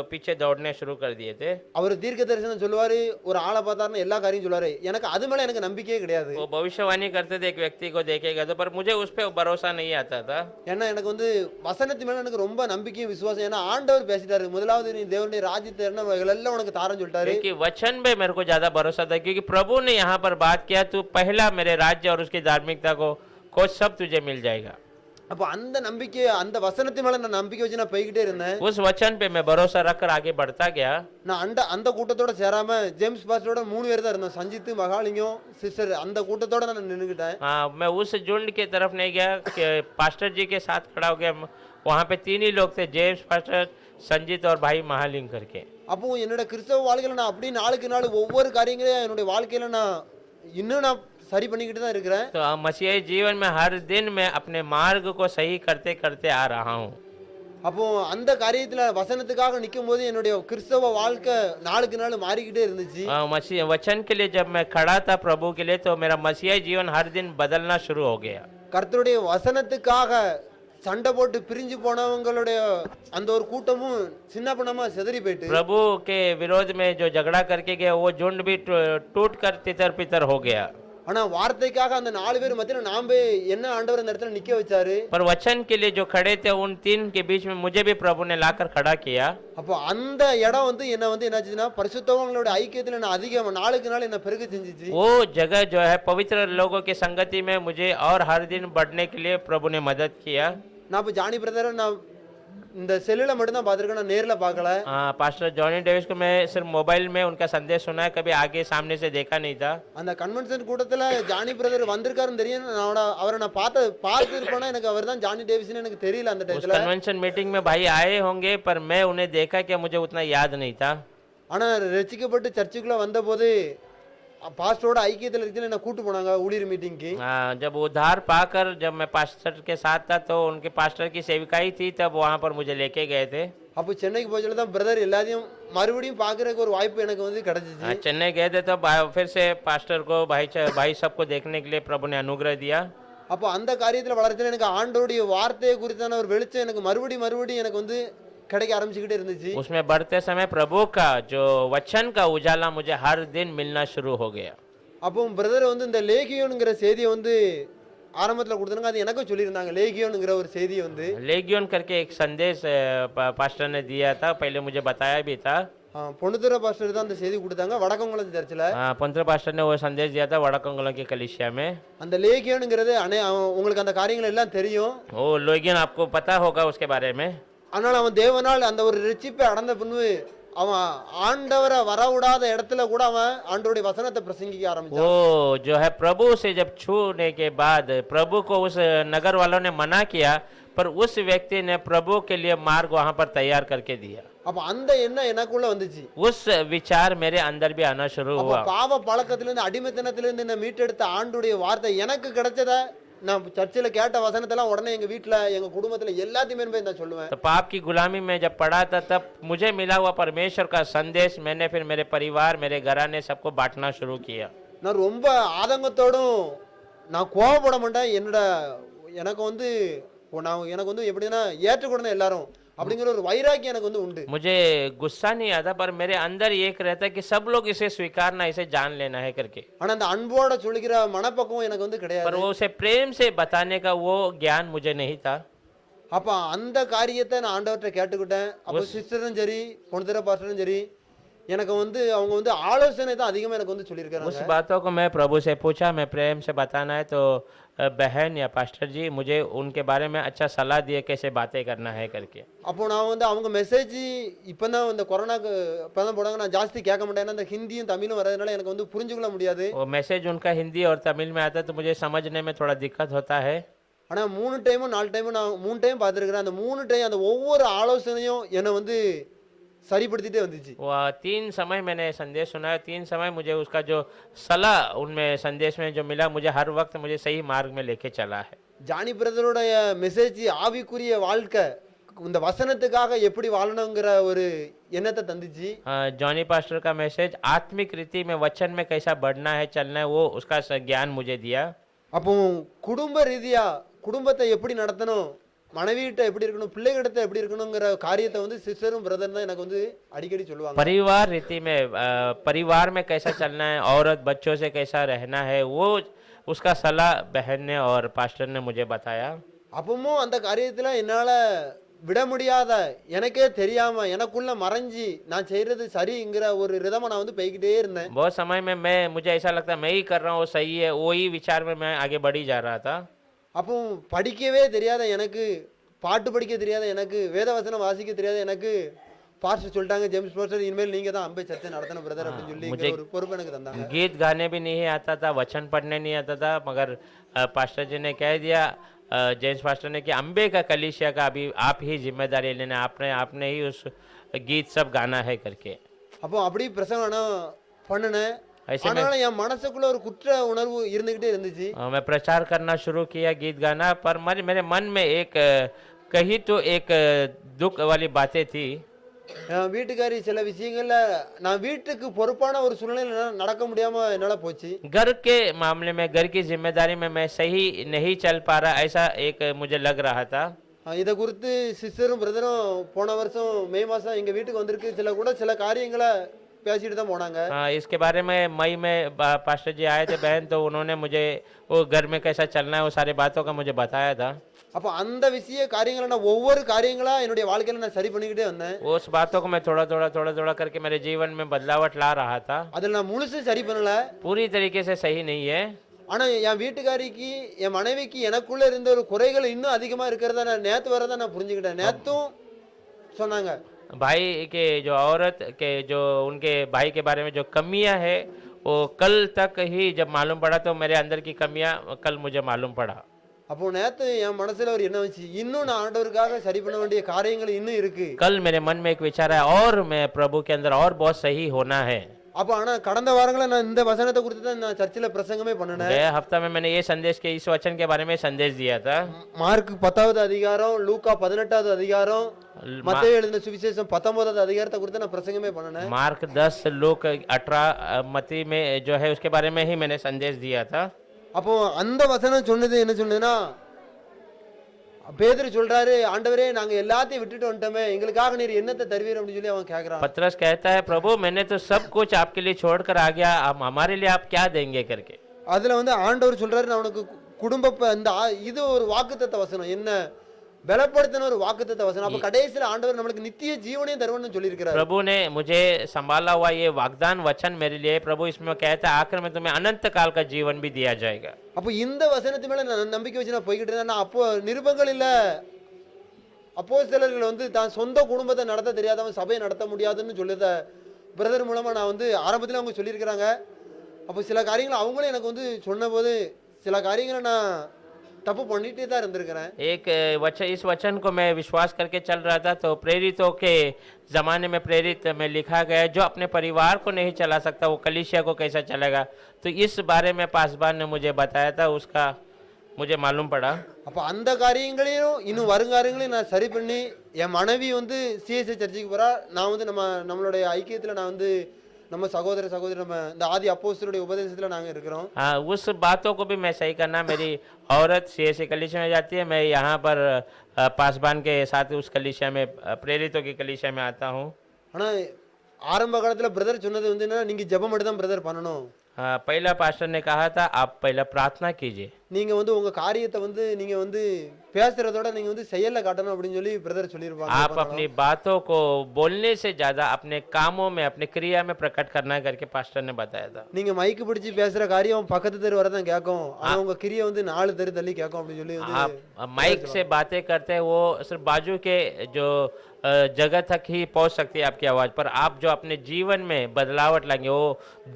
[SPEAKER 2] पीछे दौड़ने शुरू कर दिए थे।
[SPEAKER 1] அவர் தீர்க்க தரிசனம் சொல்லுவாரு, ஒரு ஆளை பார்த்தாருன்னா எல்லா காரியம் சொல்லுவாரு. எனக்கு அது மேல எனக்கு நம்பிக்கையே கிடையாது.
[SPEAKER 2] वो भविष्यवाणी करते थे एक व्यक्ति को देखेगा तो, पर मुझे उस पर भरोसा नहीं आता था।
[SPEAKER 1] ஏன்னா எனக்கு வந்து வசனத்து மேல எனக்கு ரொம்ப நம்பிக்கையும் விசுவாசம். ஏன்னா ஆண்டவர் பேசிட்டாரு, முதலாவது நீ தேவனுடைய ராஜ்யத்தை எல்லாம் உனக்கு தாரன்னு சொல்லிட்டாரு.
[SPEAKER 2] क्योंकि वचन पे मेरे को ज्यादा भरोसा था, क्योंकि प्रभु ने यहाँ पर बात किया, तू पहला मेरे राज्य और उसकी धार्मिकता को खोज, सब तुझे मिल जाएगा।
[SPEAKER 1] அப்போ அந்த நம்பிக்கை அந்த வசனத்து மேல நான் நம்பிக்கை வச்சு நான் போய்கிட்டே இருந்தேன்.
[SPEAKER 2] उस वचन पे मैं भरोसा रखकर आगे बढ़ता गया।
[SPEAKER 1] நான் அந்த கூட்டத்தோட சேராம ஜேம்ஸ் பாஸ்டரோட 3 பேர் தான் இருந்தோம், சஞ்சித் மகாலிங்கம் சிஸ்டர். அந்த கூட்டத்தோட நான் நின்னுக்கிட்டேன்.
[SPEAKER 2] हाँ, मैं उस झुंड की तरफ नहीं गया कि पास्टर जी के साथ खड़ा हो गया। वहाँ पे 3 ही लोग थे, जेम्स पास्टर, संजीत और भाई महालिंग करके।
[SPEAKER 1] அப்போ என்னோட கிறிஸ்தவ வாழ்க்கையில நான் அப்படியே நாளுக்கு நாள் ஒவ்வொரு காரியங்களையும் என்னுடைய வாழ்க்கையில நான் இன்னும் நான் சரி பண்ணிக்கிட்டு தான் இருக்கிறேன்.
[SPEAKER 2] तो मसीही जीवन में हर दिन मैं अपने मार्ग को सही करते करते आ रहा हूँ।
[SPEAKER 1] அப்போ அந்த காரியத்துல வசனத்துக்காக நிற்கும் போது என்னுடைய கிறிஸ்தவ வாழ்க்கை நாளுக்கு நாள் மாறிக்கிட்டே இருந்துச்சு.
[SPEAKER 2] मसीह वचन के लिए जब मैं खड़ा था प्रभु के लिए, तो मेरा मसीही जीवन हर दिन बदलना शुरू हो गया।
[SPEAKER 1] கர்த்தருடைய வசனத்துக்காக சண்டை போட்டு பிரிஞ்சு போனவங்களுடைய அந்த ஒரு கூட்டமும் சின்ன பண்ணமா செதறி போயிட்டு,
[SPEAKER 2] प्रभु के विरोध में जो झगड़ा करके गया वो झुंड भी टूट कर तितर पितर हो गया।
[SPEAKER 1] ஆனா வார்த்தைக்காக அந்த 4 பேர் மத்தியில நாம என்ன ஆண்டவர் அந்த இடத்துல நிக்க வச்சாரு.
[SPEAKER 2] पर वचन के लिए जो खड़े थे उन 3 के बीच में मुझे भी प्रभु ने लाकर खड़ा किया।
[SPEAKER 1] அப்போ அந்த இடம் வந்து என்ன வந்து என்னாச்சுன்னா பரிசுத்தவான்களோட ஐக்கியத்துல நான் அதிகம் நாளுக்கு நாள் என்ன பெருக செஞ்சுச்சு.
[SPEAKER 2] वो जगह जो है पवित्र लोगों की संगति में मुझे और हर दिन बढ़ने के लिए प्रभु ने मदद किया।
[SPEAKER 1] நான் இப்போ ஜானி பிரதரை நான் இந்த செல்லுல மட்டும் தான் பார்த்திருக்கேன், நான் நேர்ல பார்க்கல.
[SPEAKER 2] पास्टर जॉनी डेविस को मैं सिर्फ मोबाइल में उनका संदेश सुना है, कभी आगे सामने से देखा नहीं था।
[SPEAKER 1] அந்த கன்வென்ஷன் கூட்டத்துல ஜானி பிரதர் வந்திருக்காருன்னு தெரியும், நான் அவரை நான் பார்த்திருப்பேனா எனக்கு அவர் தான் ஜானி டேவிஸ்னு எனக்கு தெரியல அந்த
[SPEAKER 2] उस
[SPEAKER 1] டைத்துல.
[SPEAKER 2] कन्वेंशन मीटिंग में भाई आए होंगे, पर मैं उन्हें देखा क्या मुझे उतना याद नहीं था।
[SPEAKER 1] ஆனா ரட்சிக்கப்பட்டு சர்ச்சுக்குள்ள வந்தபோது பாஸ்டரோட ஐக்கியத்துல இருக்கிற என்ன கூட்டு போனாங்க ஊழியர் மீட்டிங்க்கு.
[SPEAKER 2] जब उद्धार पाकर जब मैं पास्टर के साथ था, तो उनके पास्टर की सेविकाई थी, तब वहां पर मुझे लेके गए थे।
[SPEAKER 1] அப்போ சென்னைக்கு போய் தான் பிரதர் எல்லாத்தையும் மறுபடியும் பார்க்கறதுக்கு ஒரு வாய்ப்பு எனக்கு வந்து கிடைச்சிச்சு.
[SPEAKER 2] चेन्नई गए थे, तो फिर से पास्टर को भाई सबको देखने के लिए प्रभु ने अनुग्रह दिया।
[SPEAKER 1] அப்போ அந்த காரியத்துல வளர்ச்சியில எனக்கு ஆண்டவருடைய வார்த்தையை குறித்தான ஒரு வெளிச்சம் எனக்கு மறுபடியும் எனக்கு வந்து கிடைக்க ஆரம்பிச்சுக்கிட்டே இருந்துச்சு.
[SPEAKER 2] उसमें बढ़ते समय प्रभु का जो वचन का उजाला मुझे हर दिन मिलना शुरू हो गया।
[SPEAKER 1] அப்போ பிரதர் வந்து இந்த லேகியோன்ங்கிற செய்தியை வந்து ஆரம்பத்துல கொடுத்தாங்க, அது எனக்கும் சொல்லியிருந்தாங்க. லேகியோன்ங்கிற ஒரு செய்தியை வந்து
[SPEAKER 2] लेगियोन करके एक संदेश पास्टर ने दिया था, पहले मुझे बताया भी था।
[SPEAKER 1] பொண்ணுத்துறை பாஸ்டர் தான் அந்த செய்தி கொடுத்தாங்க வடக்கங்குளம் சர்ச்சில்.
[SPEAKER 2] पंत्र पास्टर ने वो संदेश दिया था वड़कंगलों की कलीसिया में।
[SPEAKER 1] அந்த லேகியோன்ங்கிறது உங்களுக்கு அந்த காரியங்கள் எல்லாம் தெரியும்.
[SPEAKER 2] वो लेगियन आपको पता होगा उसके बारे में।
[SPEAKER 1] ஆனால் அவன் தேவனால் அந்த ஒரு ரட்சிப்பை அடைந்த பின்பு அவன் ஆண்டவரை வரவிடாத இடத்துல கூட அவன் ஆண்டவருடைய வசனத்தை பிரசங்கிக்க ஆரம்பிச்சான்.
[SPEAKER 2] वो जो है प्रभु से जब छूने के बाद प्रभु को उस नगर वालों ने मना किया, पर उस व्यक्ति ने प्रभु के लिए मार्ग वहां पर तैयार करके दिया।
[SPEAKER 1] அப்ப அந்த எண்ணம் எனக்குள்ள வந்துச்சு.
[SPEAKER 2] उस विचार मेरे अंदर भी आना शुरू
[SPEAKER 1] அப்ப
[SPEAKER 2] हुआ।
[SPEAKER 1] பாவ பழக்கத்திலிருந்து அடிமைத்தனத்திலிருந்து என்ன மீட்டெடுத்த ஆண்டுடைய வார்த்தை எனக்கு கிடைச்சத நான் சர்ச்சில் கேட்ட வசனத்தெல்லாம் உடனே எங்க வீட்டுல எங்க குடும்பத்துல எல்லாத்தையுமே போய் நான் சொல்லுவேன்.
[SPEAKER 2] तो पाप की गुलामी में जब पढ़ा था तब मुझे मिला हुआ परमेश्वर का संदेश मैंने फिर मेरे परिवार मेरे घराने सबको बांटना शुरू किया।
[SPEAKER 1] நான் ரொம்ப ஆதங்கத்தோடும் நான் கோவப்பட மாட்டேன். எனக்கு வந்து எனக்கு வந்து எப்படின்னா ஏற்றுக்கொள்ளணும் எல்லாரும் அப்படிங்கிற ஒரு வைராக்கியம் எனக்கு வந்து உண்டு.
[SPEAKER 2] मुझे गुस्सा नहीं आता, पर मेरे अंदर एक रहता है कि सब लोग इसे स्वीकारना, इसे जान लेना है करके।
[SPEAKER 1] ஆனா அந்த அன்போட சொல்லிக்கிற மனப்பக்குவம் எனக்கு வந்து
[SPEAKER 2] पर
[SPEAKER 1] கிடையாது.
[SPEAKER 2] वो उसे प्रेम से बताने का वो ज्ञान मुझे नहीं था।
[SPEAKER 1] அப்ப அந்த காரியத்தை நான் ஆண்டவர்கிட்ட கேட்டுக்கிட்டேன். அப்போ சிஸ்டரும் சரி பொண்ணுதர பாஸ்டரும் சரி எனக்கு வந்து அவங்க வந்து ஆலோசனை தான் அதிகமா எனக்கு வந்து
[SPEAKER 2] उस
[SPEAKER 1] சொல்லியிருக்காங்க.
[SPEAKER 2] बातों को मैं प्रभु से पूछा, मैं प्रेम से बताना है तो बहन या पास्टर जी मुझे उनके बारे में अच्छा सलाह दिए कैसे बातें करना है करके।
[SPEAKER 1] அப்போ நான் வந்து அவங்க மெசேஜ் இப்பதான் இந்த கொரோனாக்கு இப்பதான் போடாங்க நான் ஜாஸ்தி கேட்க மாட்டேன். ஏன்னா இந்த ஹிந்தியும் தமிழும் வரதுனால எனக்கு வந்து புரிஞ்சுக்கொள்ள முடியாது.
[SPEAKER 2] वो मैसेज उनका हिंदी और तमिल में आता है तो मुझे समझने में थोड़ा दिक्कत होता है।
[SPEAKER 1] ஆனா 3 டைமும் 4 டைமும் நான் 3 டைம் பார்த்துருக்கிறேன். அந்த 3 டைம் அந்த ஒவ்வொரு ஆலோசனையும் என்னை வந்து சரிப்படுத்திட்டே வந்துச்சு.
[SPEAKER 2] वो 3 समय मैंने संदेश सुना है, 3 समय मुझे उसका जो सलाह उनमें संदेश में जो मिला मुझे हर वक्त मुझे सही मार्ग में लेके चला है।
[SPEAKER 1] ஜானி பிரதருடைய மெசேஜ் ஆவிக்குரிய வாழ்க்கை இந்த வசனத்துக்காக எப்படி வாழணுங்கிற ஒரு எண்ணத்தை தந்துச்சு.
[SPEAKER 2] जॉनी पास्टर का मैसेज आत्मिक रीति में वचन में कैसा बढ़ना है चलना है वो उसका ज्ञान मुझे दिया।
[SPEAKER 1] அப்போ குடும்ப ரீதியா குடும்பத்தை எப்படி நடத்தணும், மனைவிகிட்ட எப்படி இருக்கணும், பிள்ளைகிட்ட எப்படி இருக்கணுங்கிற காரியத்தை வந்து சிஸ்டரும் பிரதர் தான் எனக்கு வந்து அடிக்கடி சொல்லுவாங்க.
[SPEAKER 2] परिवार रीति में परिवार में कैसा चलना है, औरत बच्चों से कैसा रहना है, वो उसका सलाह बहन ने और पास्टर ने मुझे बताया।
[SPEAKER 1] அப்பவும் அந்த காரியத்துல என்னால விட முடியாத எனக்கே தெரியாம எனக்குள்ள மறைஞ்சி நான் செய்யறது சரிங்கிற ஒரு ரிதமா நான் வந்து போய்கிட்டே இருந்தேன்.
[SPEAKER 2] बहुत समय में मैं मुझे ऐसा लगता है मैं ही कर रहा हूँ सही है, वही विचार में मैं आगे बढ़ी जा रहा था।
[SPEAKER 1] அப்போ படிக்கவே தெரியாத எனக்கு, பாட்டு படிக்க தெரியாத எனக்கு, வேதவசனம் வாசிக்க தெரியாத எனக்கு பாஸ்டர் சொல்லிட்டாங்க, ஜேம்ஸ் பாஸ்டர் இனிமேல் நீங்க தான் அம்பை சர்ச்சை நடத்தணும் பிரதர் அப்படின்னு சொல்லி ஒரு பொறுப்பு எனக்கு தந்தாங்க.
[SPEAKER 2] गीत गाने भी नहीं आता था, वचन पढ़ने नहीं आता था, मगर पास्टर जी ने कह दिया जेम्स पास्टर ने कि अम्बे का कलीसिया का अभी आप ही जिम्मेदारी लेना, आपने ही उस गीत सब गाना है करके।
[SPEAKER 1] அப்போ அப்படி பிரசங்கம் பண்ணினேன். ஆனாலும் என் மனசுக்குள்ள ஒரு குற்ற உணர்வு இருந்துகிட்டே இருந்துச்சு.
[SPEAKER 2] मैं प्रचार करना शुरू किया गीत गाना, पर मेरे मन में एक कही तो एक दुख वाली बातें थी।
[SPEAKER 1] வீட்டுக்காரி சில விஷயங்கள்ல நான் வீட்டுக்கு பொறுப்பான ஒரு சூழ்நிலையில நடக்க முடியாம என்னால போச்சு.
[SPEAKER 2] घर के मामले में घर की जिम्मेदारी में मैं सही नहीं चल पा रहा, ऐसा एक मुझे लग रहा था।
[SPEAKER 1] இதை குறித்து சிஸ்டரும் பிரதரும் போன வருஷம் மே மாசம் எங்க வீட்டுக்கு வந்திருக்கு. சில காரியங்களை பேசிட்டு தான் போனாங்க.
[SPEAKER 2] इसके बारे में मई में पास्टर जी आए थे बहन, तो उन्होंने मुझे वो घर में कैसा चलना है वो सारी बातों का मुझे बताया था।
[SPEAKER 1] அப்ப அந்த விஷய காரியங்களை நான் ஒவ்வொரு காரியங்களா என்னுடைய வாழ்க்கையில நான் சரி பண்ணிக்கிட்டே வந்தேன்.
[SPEAKER 2] उस बातों को मैं थोड़ा थोड़ा करके मेरे जीवन में बदलावट ला रहा था।
[SPEAKER 1] அதில் நான் முழுசு சரி பண்ணல,
[SPEAKER 2] पूरी तरीके से सही नहीं है।
[SPEAKER 1] ஆனா என் வீட்டுக்காரிக்கு என் மனைவிக்கு எனக்குள்ள இருந்த ஒரு குறைகள் இன்னும் அதிகமா இருக்கிறத நான் நேத்து வரதான் நான் புரிஞ்சுக்கிட்டேன். நேத்தும் சொன்னாங்க
[SPEAKER 2] भाई के जो औरत के जो उनके भाई के बारे में जो कमियां है वो कल तक ही जब मालूम पड़ा तो मेरे अंदर की कमियां कल मुझे मालूम पड़ा।
[SPEAKER 1] அப்போ நேத்து என் மனசுல ஒரு எண்ணம் வச்சு இன்னும் நான் ஆண்டவருக்காக சரி பண்ண வேண்டிய காரியங்கள் இன்னும் இருக்கு.
[SPEAKER 2] कल मेरे मन में एक विचार है और मैं प्रभु के अंदर और बहुत सही होना है।
[SPEAKER 1] அப்ப ஆனா கடந்த வாரங்கள நான் இந்த வசனத்தை குறித்து தான் நான் சர்ச்சில பிரசங்கமே பண்ணனேன்.
[SPEAKER 2] गए हफ्ता में मैंने ये संदेश के इस वचन के बारे में संदेश दिया था।
[SPEAKER 1] மார்க் 10வது அதிகாரம், லூக்கா 18வது அதிகாரம், மத்தேயு எழுதின சுவிசேஷம் 19வது அதிகாரத்தை குறித்து நான் பிரசங்கமே பண்ணனேன்.
[SPEAKER 2] मार्क 10 लूक 18 मत्ती में जो है उसके बारे में ही मैंने संदेश दिया था।
[SPEAKER 1] அப்போ அந்த வசனம் சொன்னது என்ன சொன்னதுன்னா பேதுரு சொல்றாரு, ஆண்டவரே நாங்க எல்லாத்தையும் விட்டுட்டு வந்துட்டோமே, எங்களுக்காக நீர் என்னத்தை தருவீர் அப்படின்னு சொல்லி அவன் கேக்குறான்.
[SPEAKER 2] पतरस कहता है प्रभु मैंने तो सब कुछ आपके लिए छोड़कर आ गया, अब हमारे लिए आप क्या देंगे करके।
[SPEAKER 1] அதுல வந்து ஆண்டவர் சொல்றாரு, நான் உனக்கு குடும்ப இந்த இது ஒரு வாக்குத்தத்த வசனம், என்ன பலப்படுத்தின ஒரு வாக்குத்தத்த வசனம். அப்ப கடைசியில ஆண்டவர் நமக்கு நித்திய ஜீவனையும் தருவான்னு சொல்லி இருக்கிறார்.
[SPEAKER 2] प्रभु ने मुझे संभाला हुआ ये वाग्दान वचन मेरे लिए, प्रभु इसमें कहता है आखिर में तुम्हें अनंत काल का जीवन भी दिया जाएगा।
[SPEAKER 1] அப்போ இந்த வசனத்து மேல நான் நம்பிக்கை வச்சு நான் போய்கிட்டு இருந்தேன். அப்போ நிருபங்கள் இல்ல அப்போஸ்தலர்கள் வந்து தான் சொந்த குடும்பத்தை நடத்த தெரியாதவன் சபையை நடத்த முடியாதுன்னு சொல்லுத பிரதர் மூலமா நான் வந்து ஆரம்பத்தில் அவங்க சொல்லியிருக்கிறாங்க. அப்போ சில காரியங்கள் அவங்களும் எனக்கு வந்து சொன்னபோது சில காரியங்களை நான் தப்பு பண்ணிட்டே தான் இருந்திருக்கிறேன்.
[SPEAKER 2] एक वचन, इस वचन को मैं विश्वास करके चल रहा था, तो प्रेरितों के जमाने में प्रेरित में लिखा गया है, जो अपने परिवार को नहीं चला सकता वो कलीसिया को कैसा चलेगा। तो इस बारे में पासवान ने मुझे बताया था, उसका मुझे मालूम पड़ा।
[SPEAKER 1] அப்போ அந்த காரியங்களையும் இன்னும் வருங்காரியங்களையும் நான் சரி பண்ணி என் மனைவி வந்து சிஎஸ்ஐ சர்ச்சுக்கு போறா. நான் வந்து நம்மளுடைய ஐக்கியத்தில் நான் வந்து நம்ம சகோதர சகோதரி நம்ம இந்த ஆதி அப்போஸ்தலருடைய உபதேசத்தில் நாங்கள் இருக்கிறோம்.
[SPEAKER 2] हाँ, उस बातों को भी मैं सही करना। मेरी औरत सीएसए कलीसिया में जाती है, मैं यहाँ पर पासवान के साथ उस कलीसिया में प्रेरितों की कलीसिया में आता हूँ।
[SPEAKER 1] ஆனால் ஆரம்ப காலத்தில் பிரதர் சொன்னது வந்து என்ன, நீங்கள் ஜெபம் மட்டும் தான் பிரதர் பண்ணணும்.
[SPEAKER 2] हाँ, पहला पास्टर ने कहा था आप पहला प्रार्थना कीजिए,
[SPEAKER 1] நீங்கள் வந்து உங்கள் காரியத்தை வந்து நீங்கள் வந்து பேசுறதோட நீங்கள் வந்து செயலில் காட்டணும் அப்படின்னு சொல்லி பிரதர் சொல்லியிருப்பாங்க.
[SPEAKER 2] आप अपनी बातों को बोलने से ज्यादा अपने कामों में, अपने क्रिया में प्रकट करना करके पास्टर ने बताया था।
[SPEAKER 1] நீங்கள் மைக்கு பிடிச்சி பேசுகிற காரியம் பக்கத்து தெரு வர தான் கேட்கும், ஆனால் உங்கள் கிரியை வந்து 4 தெரு தள்ளி கேட்கும் அப்படின்னு சொல்லி வந்து
[SPEAKER 2] आप माइक से बातें करते हैं, वो सिर्फ बाजू के जो जगह तक ही पहुंच सकती है आपकी आवाज, पर आप जो अपने जीवन में बदलावट लाएंगे वो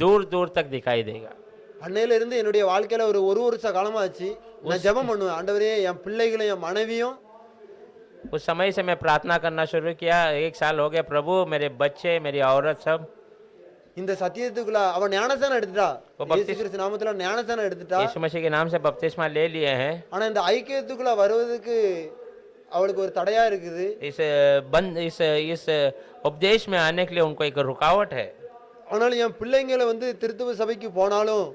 [SPEAKER 2] दूर दूर तक दिखाई देगा।
[SPEAKER 1] அன்னையில இருந்து என்னுடைய வாழ்க்கையில ஒரு வருஷ காலமாச்சு நான் ஜெபம் பண்ணுவேன். ஆண்டவரே என் பிள்ளைகளும் என் மனைவியும்
[SPEAKER 2] उस समय से मैं प्रार्थना करना शुरू किया। 1 साल हो गया, प्रभु मेरे बच्चे, मेरी औरत सब
[SPEAKER 1] இந்த சத்தியத்துக்குள்ள அவன் ஞானஸ்தானம் எடுத்துட்டா.
[SPEAKER 2] ஓ, பக்தி-
[SPEAKER 1] இயேசு கிறிஸ்து நாமத்துல ஞானஸ்தானம் எடுத்துட்டா.
[SPEAKER 2] यीशु मसीह के नाम से बपतिस्मा ले लिए हैं।
[SPEAKER 1] ஆனா இந்த ஐக்கியத்துக்குள்ள வருவதற்கு அவளுக்கு ஒரு தடையா இருக்குது.
[SPEAKER 2] इस उपदेश में आने के लिए उनको एक रुकावट है।
[SPEAKER 1] ஆனாலும் என் பிள்ளைங்களை வந்து திருத்துவ சபைக்கு போனாலும்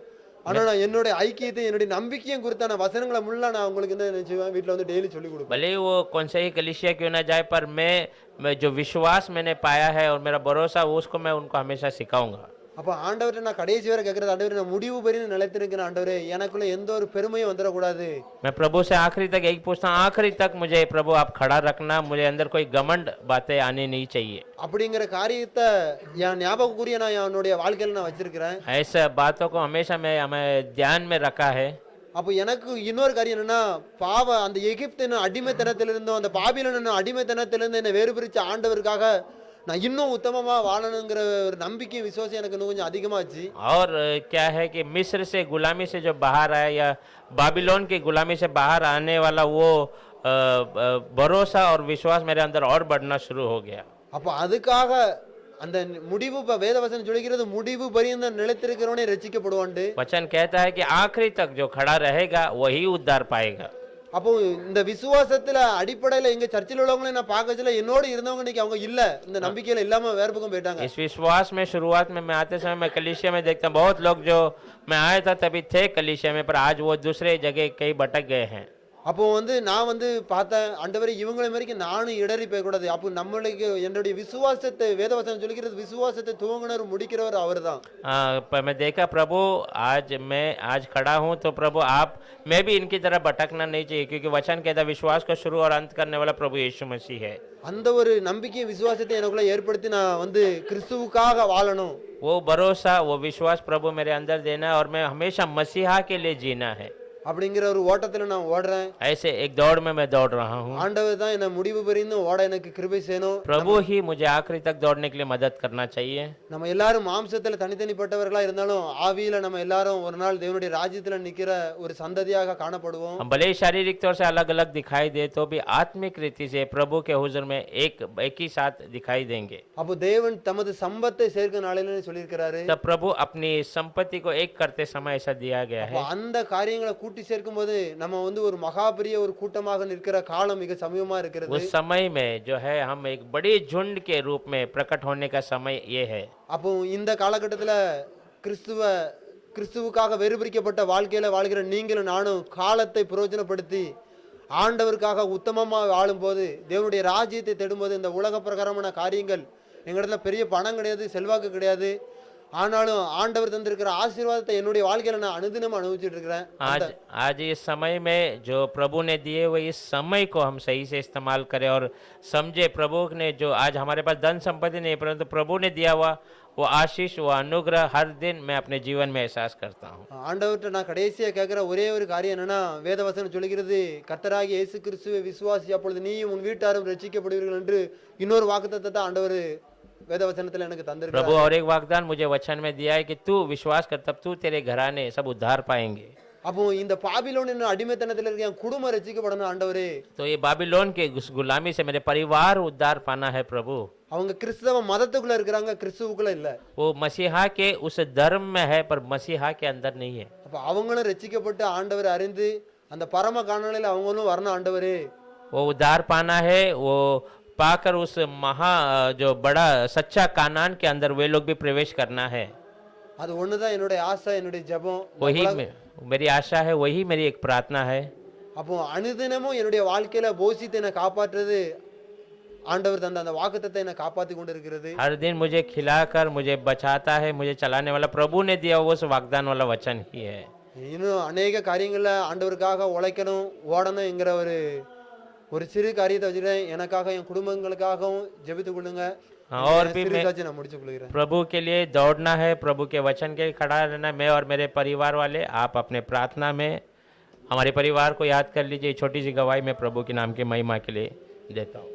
[SPEAKER 1] ஆனா நான் என்னுடைய ஐக்கியத்தை என்னுடைய நம்பிக்கையும் குறித்தான வசனங்களை முள்ள நான் உங்களுக்கு என்ன நினைச்சுவேன் வீட்டுல வந்து டெய்லி சொல்லி கொடுப்பேன்.
[SPEAKER 2] भले ही वो कौन सा ही कलीसिया क्यों ना जाए, पर मैं जो विश्वास मैंने पाया है और मेरा भरोसा उसको मैं उनको हमेशा सिखाऊंगा।
[SPEAKER 1] அப்ப ஆண்டவரை நான் கடைசி வரை கேட்கறது, ஆண்டவரே நான் முடிவு பெரிய நிலைத்திருக்கிறேன், ஆண்டவரே எனக்குள்ள எந்த ஒரு பெருமையும் வந்துடக்கூடாது.
[SPEAKER 2] मैं प्रभु से आखिरी तक यही पूछता हूँ, आखिरी तक मुझे प्रभु आप खड़ा रखना, मुझे अंदर कोई घमंड बातें आनी नहीं चाहिए।
[SPEAKER 1] அப்படிங்கிற காரியத்தை என் ஞாபகக்குரிய நான் என்னுடைய வாழ்க்கையில நான் வச்சிருக்கிறேன்.
[SPEAKER 2] ऐसा बातों को हमेशा मैं हमें ध्यान में रखा है।
[SPEAKER 1] அப்போ எனக்கு இன்னொரு காரியம் என்னன்னா, பாவ அந்த எகிப்தின் அடிமைத்தனத்திலிருந்தும் அந்த பாபிலோனின் அடிமைத்தனத்திலிருந்து என்னை வேறு பிரிச்ச ஆண்டவருக்காக நான் இன்னும் உத்தமமா வாழணுங்கிற ஒரு நம்பிக்கை விசுவாசம் எனக்கு இன்னும் கொஞ்சம் அதிகமாச்சு.
[SPEAKER 2] और क्या है कि मिस्र से गुलामी से जो बाहर आया या बाबिलोन की गुलामी से बाहर आने वाला वो भरोसा और विश्वास मेरे अंदर और बढ़ना शुरू हो गया।
[SPEAKER 1] அப்போ அதுக்காக அந்த முடிவு இப்ப வேதவசனம் சொல்லிக்கிறது முடிவு பரியந்த நிலைத்திருக்கிறவனே ரட்சிக்கப்படுவான்ட்டு.
[SPEAKER 2] वचन कहता है कि आखिरी तक जो खड़ा रहेगा वही उद्धार पाएगा।
[SPEAKER 1] அப்போ இந்த விசுவாசத்துல அடிப்படையில எங்க சர்ச்சில் உள்ளவங்களை நான் பார்க்கல, என்னோட இருந்தவங்க இன்னைக்கு அவங்க இல்ல, இந்த நம்பிக்கையில இல்லாம வேற பக்கம் போயிட்டாங்க.
[SPEAKER 2] इस विश्वास में शुरुआत में मैं आते समय मैं कलीसिया में देखता हूँ, बहुत लोग जो मैं आया था तभी थे कलीसिया में, पर आज वो दूसरे जगह कहीं भटक गए हैं।
[SPEAKER 1] அப்போ வந்து நான் வந்து பார்த்தேன், ஆண்டவரே இவங்களை மாதிரி நானும் இடறி போயக்கூடாது. அப்போ நம்மளுக்கு என்னுடைய விசுவாசத்தை வேதவசனம் சொல்லிக்கிறது விசுவாசத்தை துவங்கினர் முடிக்கிறவர் அவர் தான்.
[SPEAKER 2] पर मैं देखा प्रभु आज खड़ा हूँ तो प्रभु आप मैं भी इनकी तरह भटकना नहीं चाहिए, क्योंकि वचन कहता विश्वास को शुरू और अंत करने वाला प्रभु यीशु मसीह है।
[SPEAKER 1] அந்த ஒரு நம்பிக்கை விசுவாசத்தை எனக்குள்ள ஏற்படுத்தி நான் வந்து கிறிஸ்துவுக்காக வாழணும்.
[SPEAKER 2] वो भरोसा वो विश्वास प्रभु मेरे अंदर देना और मैं हमेशा मसीहा के लिए जीना है।
[SPEAKER 1] அப்படிங்கிற ஒரு ஓட்டத்துல நான் ஓடுறேன்.
[SPEAKER 2] ऐसे एक दौड़ में मैं दौड़ रहा हूँ।
[SPEAKER 1] ஆண்டவர் தான் என்ன முடிவு பெரிந்து ஓட எனக்கு கிருபை செய்யணும்.
[SPEAKER 2] प्रभु ही मुझे आखिरी तक दौड़ने के लिए मदद करना चाहिए।
[SPEAKER 1] நம்ம எல்லாரும் மாம்சத்துல தனித்தனிப்பட்டவர்களா இருந்தாலும் ஆவியில நம்ம எல்லாரும் ஒரு நாள் தேவனுடைய ராஜ்யத்துல நிக்கிற ஒரு சந்ததியாக காணப்படுவோம்.
[SPEAKER 2] हम भले ही शारीरिक तौर से अलग अलग दिखाई दे तो भी आत्मिक रीति से प्रभु के हुजूर में एक ही साथ दिखाई देंगे।
[SPEAKER 1] அப்போ தேவன் தமது சம்பத்தை சேர்க்க நாளிலே சொல்லியிருக்கிறாரு.
[SPEAKER 2] तब प्रभु अपनी संपत्ति को एक करते समय ऐसा दिया गया
[SPEAKER 1] அப்போ
[SPEAKER 2] है।
[SPEAKER 1] அந்த காரியங்களை கூட்டி சேர்க்கும் போது நம்ம வந்து ஒரு மகாபெரிய ஒரு கூட்டமாக நிற்கிற காலம் மிக சமீபமா இருக்கிறது.
[SPEAKER 2] उस समय में जो है हम एक बड़ी झुंड के रूप में प्रकट होने का समय ये है।
[SPEAKER 1] அப்போ இந்த காலகட்டத்துல கிறிஸ்துவுக்காக வெறுபிரிக்கப்பட்ட வாழ்க்கையில வாழ்கிற நீங்களும் நானும் காலத்தை பிரயோஜனப்படுத்தி ஆண்டவருக்காக உத்தமமா வாழும்போது தேவனுடைய ராஜ்யத்தை தேடும்போது இந்த உலக பிரகாரமான காரியங்கள் எங்களிடத்துல பெரிய பணம் கிடையாது, செல்வாக்கு கிடையாது, ஆனாலும் ஆண்டவர் தந்திருக்கிற ஆசீர்வாதத்தை என்னுடைய வாழ்க்கையில நான் அனுதினம் அனுபவிச்சுட்டு இருக்கிறேன்.
[SPEAKER 2] आज आज इस समय में जो प्रभु ने दिए हुए इस समय को हम सही से इस्तेमाल करें और समझे प्रभु ने जो आज हमारे पास धन संपत्ति नहीं परंतु प्रभु ने दिया हुआ वो आशीष वो अनुग्रह हर दिन मैं अपने जीवन में एहसास करता हूँ.
[SPEAKER 1] ஆண்டவர்கிட்ட நான் கடைசியா கேட்கிற ஒரே ஒரு காரியம் என்னன்னா, வேதவசனம் சொல்லுகிறது, கர்த்தராகிய இயேசு கிறிஸ்துவை விசுவாசி அப்பொழுது நீயும் உன் வீட்டாரும் ரட்சிக்கப்படுவீர்கள் என்று இன்னொரு வாக்குத்தத்தத்தை ஆண்டவர் வேதவசனத்துல எனக்கு
[SPEAKER 2] प्रभु
[SPEAKER 1] தந்திருக்கிறார்.
[SPEAKER 2] और एक वाग्दान मुझे वचन में दिया है कि तू विश्वास कर तब तू तेरे घराने सब उद्धार पाएंगे.
[SPEAKER 1] அப்போ இந்த பாபிலோன் என்னும் அடிமைத்தனத்துல இருக்க என் குடும்பம் ரட்சிக்கப்படணும் ஆண்டவரே.
[SPEAKER 2] तो ये बाबिलोन के उस गुलामी से मेरे परिवार उद्धार पाना है प्रभु.
[SPEAKER 1] அவங்க கிறிஸ்தவ மதத்துக்குள்ள இருக்கிறாங்க, கிறிஸ்துவுக்குள்ள இல்ல.
[SPEAKER 2] वो मसीहा के उस धर्म में है पर मसीहा के अंदर नहीं है.
[SPEAKER 1] அப்ப அவங்களும் ரட்சிக்கப்பட்டு ஆண்டவரை அறிந்து அந்த பரம காணொளியில அவங்களும் வரணும் ஆண்டவரே.
[SPEAKER 2] वो उद्धार पाना है, वो पाकर उस महा जो बड़ा सच्चा कानान के अंदर वे लोग भी प्रवेश करना है.
[SPEAKER 1] அது ஒண்ணுதான் என்னுடைய ஆசை, என்னுடைய ஜெபம்.
[SPEAKER 2] वही मेरी आशा है, वही मेरी एक प्रार्थना है.
[SPEAKER 1] அப்போ அனுதினமும் என்னுடைய வாழ்க்கையில போஷித்து என்னை காப்பாற்றுறது ஆண்டவர் தந்த அந்த வாக்குத்தத்தை என்னை காப்பாத்தி கொண்டு இருக்கிறது.
[SPEAKER 2] हर दिन मुझे खिलाकर मुझे बचाता है, मुझे चलाने वाला प्रभु ने दिया वो उस वाग्दान वाला वचन ही है.
[SPEAKER 1] இன்னும் அநேக காரியங்கள்ல ஆண்டவருக்காக உழைக்கணும் ஓடணும் என்கிற ஒரு சிறு காரியத்தை வச்சுக்கிறேன். எனக்காக என் குடும்பங்களுக்காகவும் ஜெபித்து கொள்ளுங்க.
[SPEAKER 2] और भी
[SPEAKER 1] சிறு
[SPEAKER 2] मैं
[SPEAKER 1] சாட்சி நான் முடிச்சு கொள்கிறேன்.
[SPEAKER 2] प्रभु के लिए दौड़ना है, प्रभु के वचन के लिए खड़ा रहना. मैं और मेरे परिवार वाले आप अपने प्रार्थना में हमारे परिवार को याद कर लीजिए. छोटी सी गवाही मैं प्रभु के नाम की महिमा के लिए देता हूँ.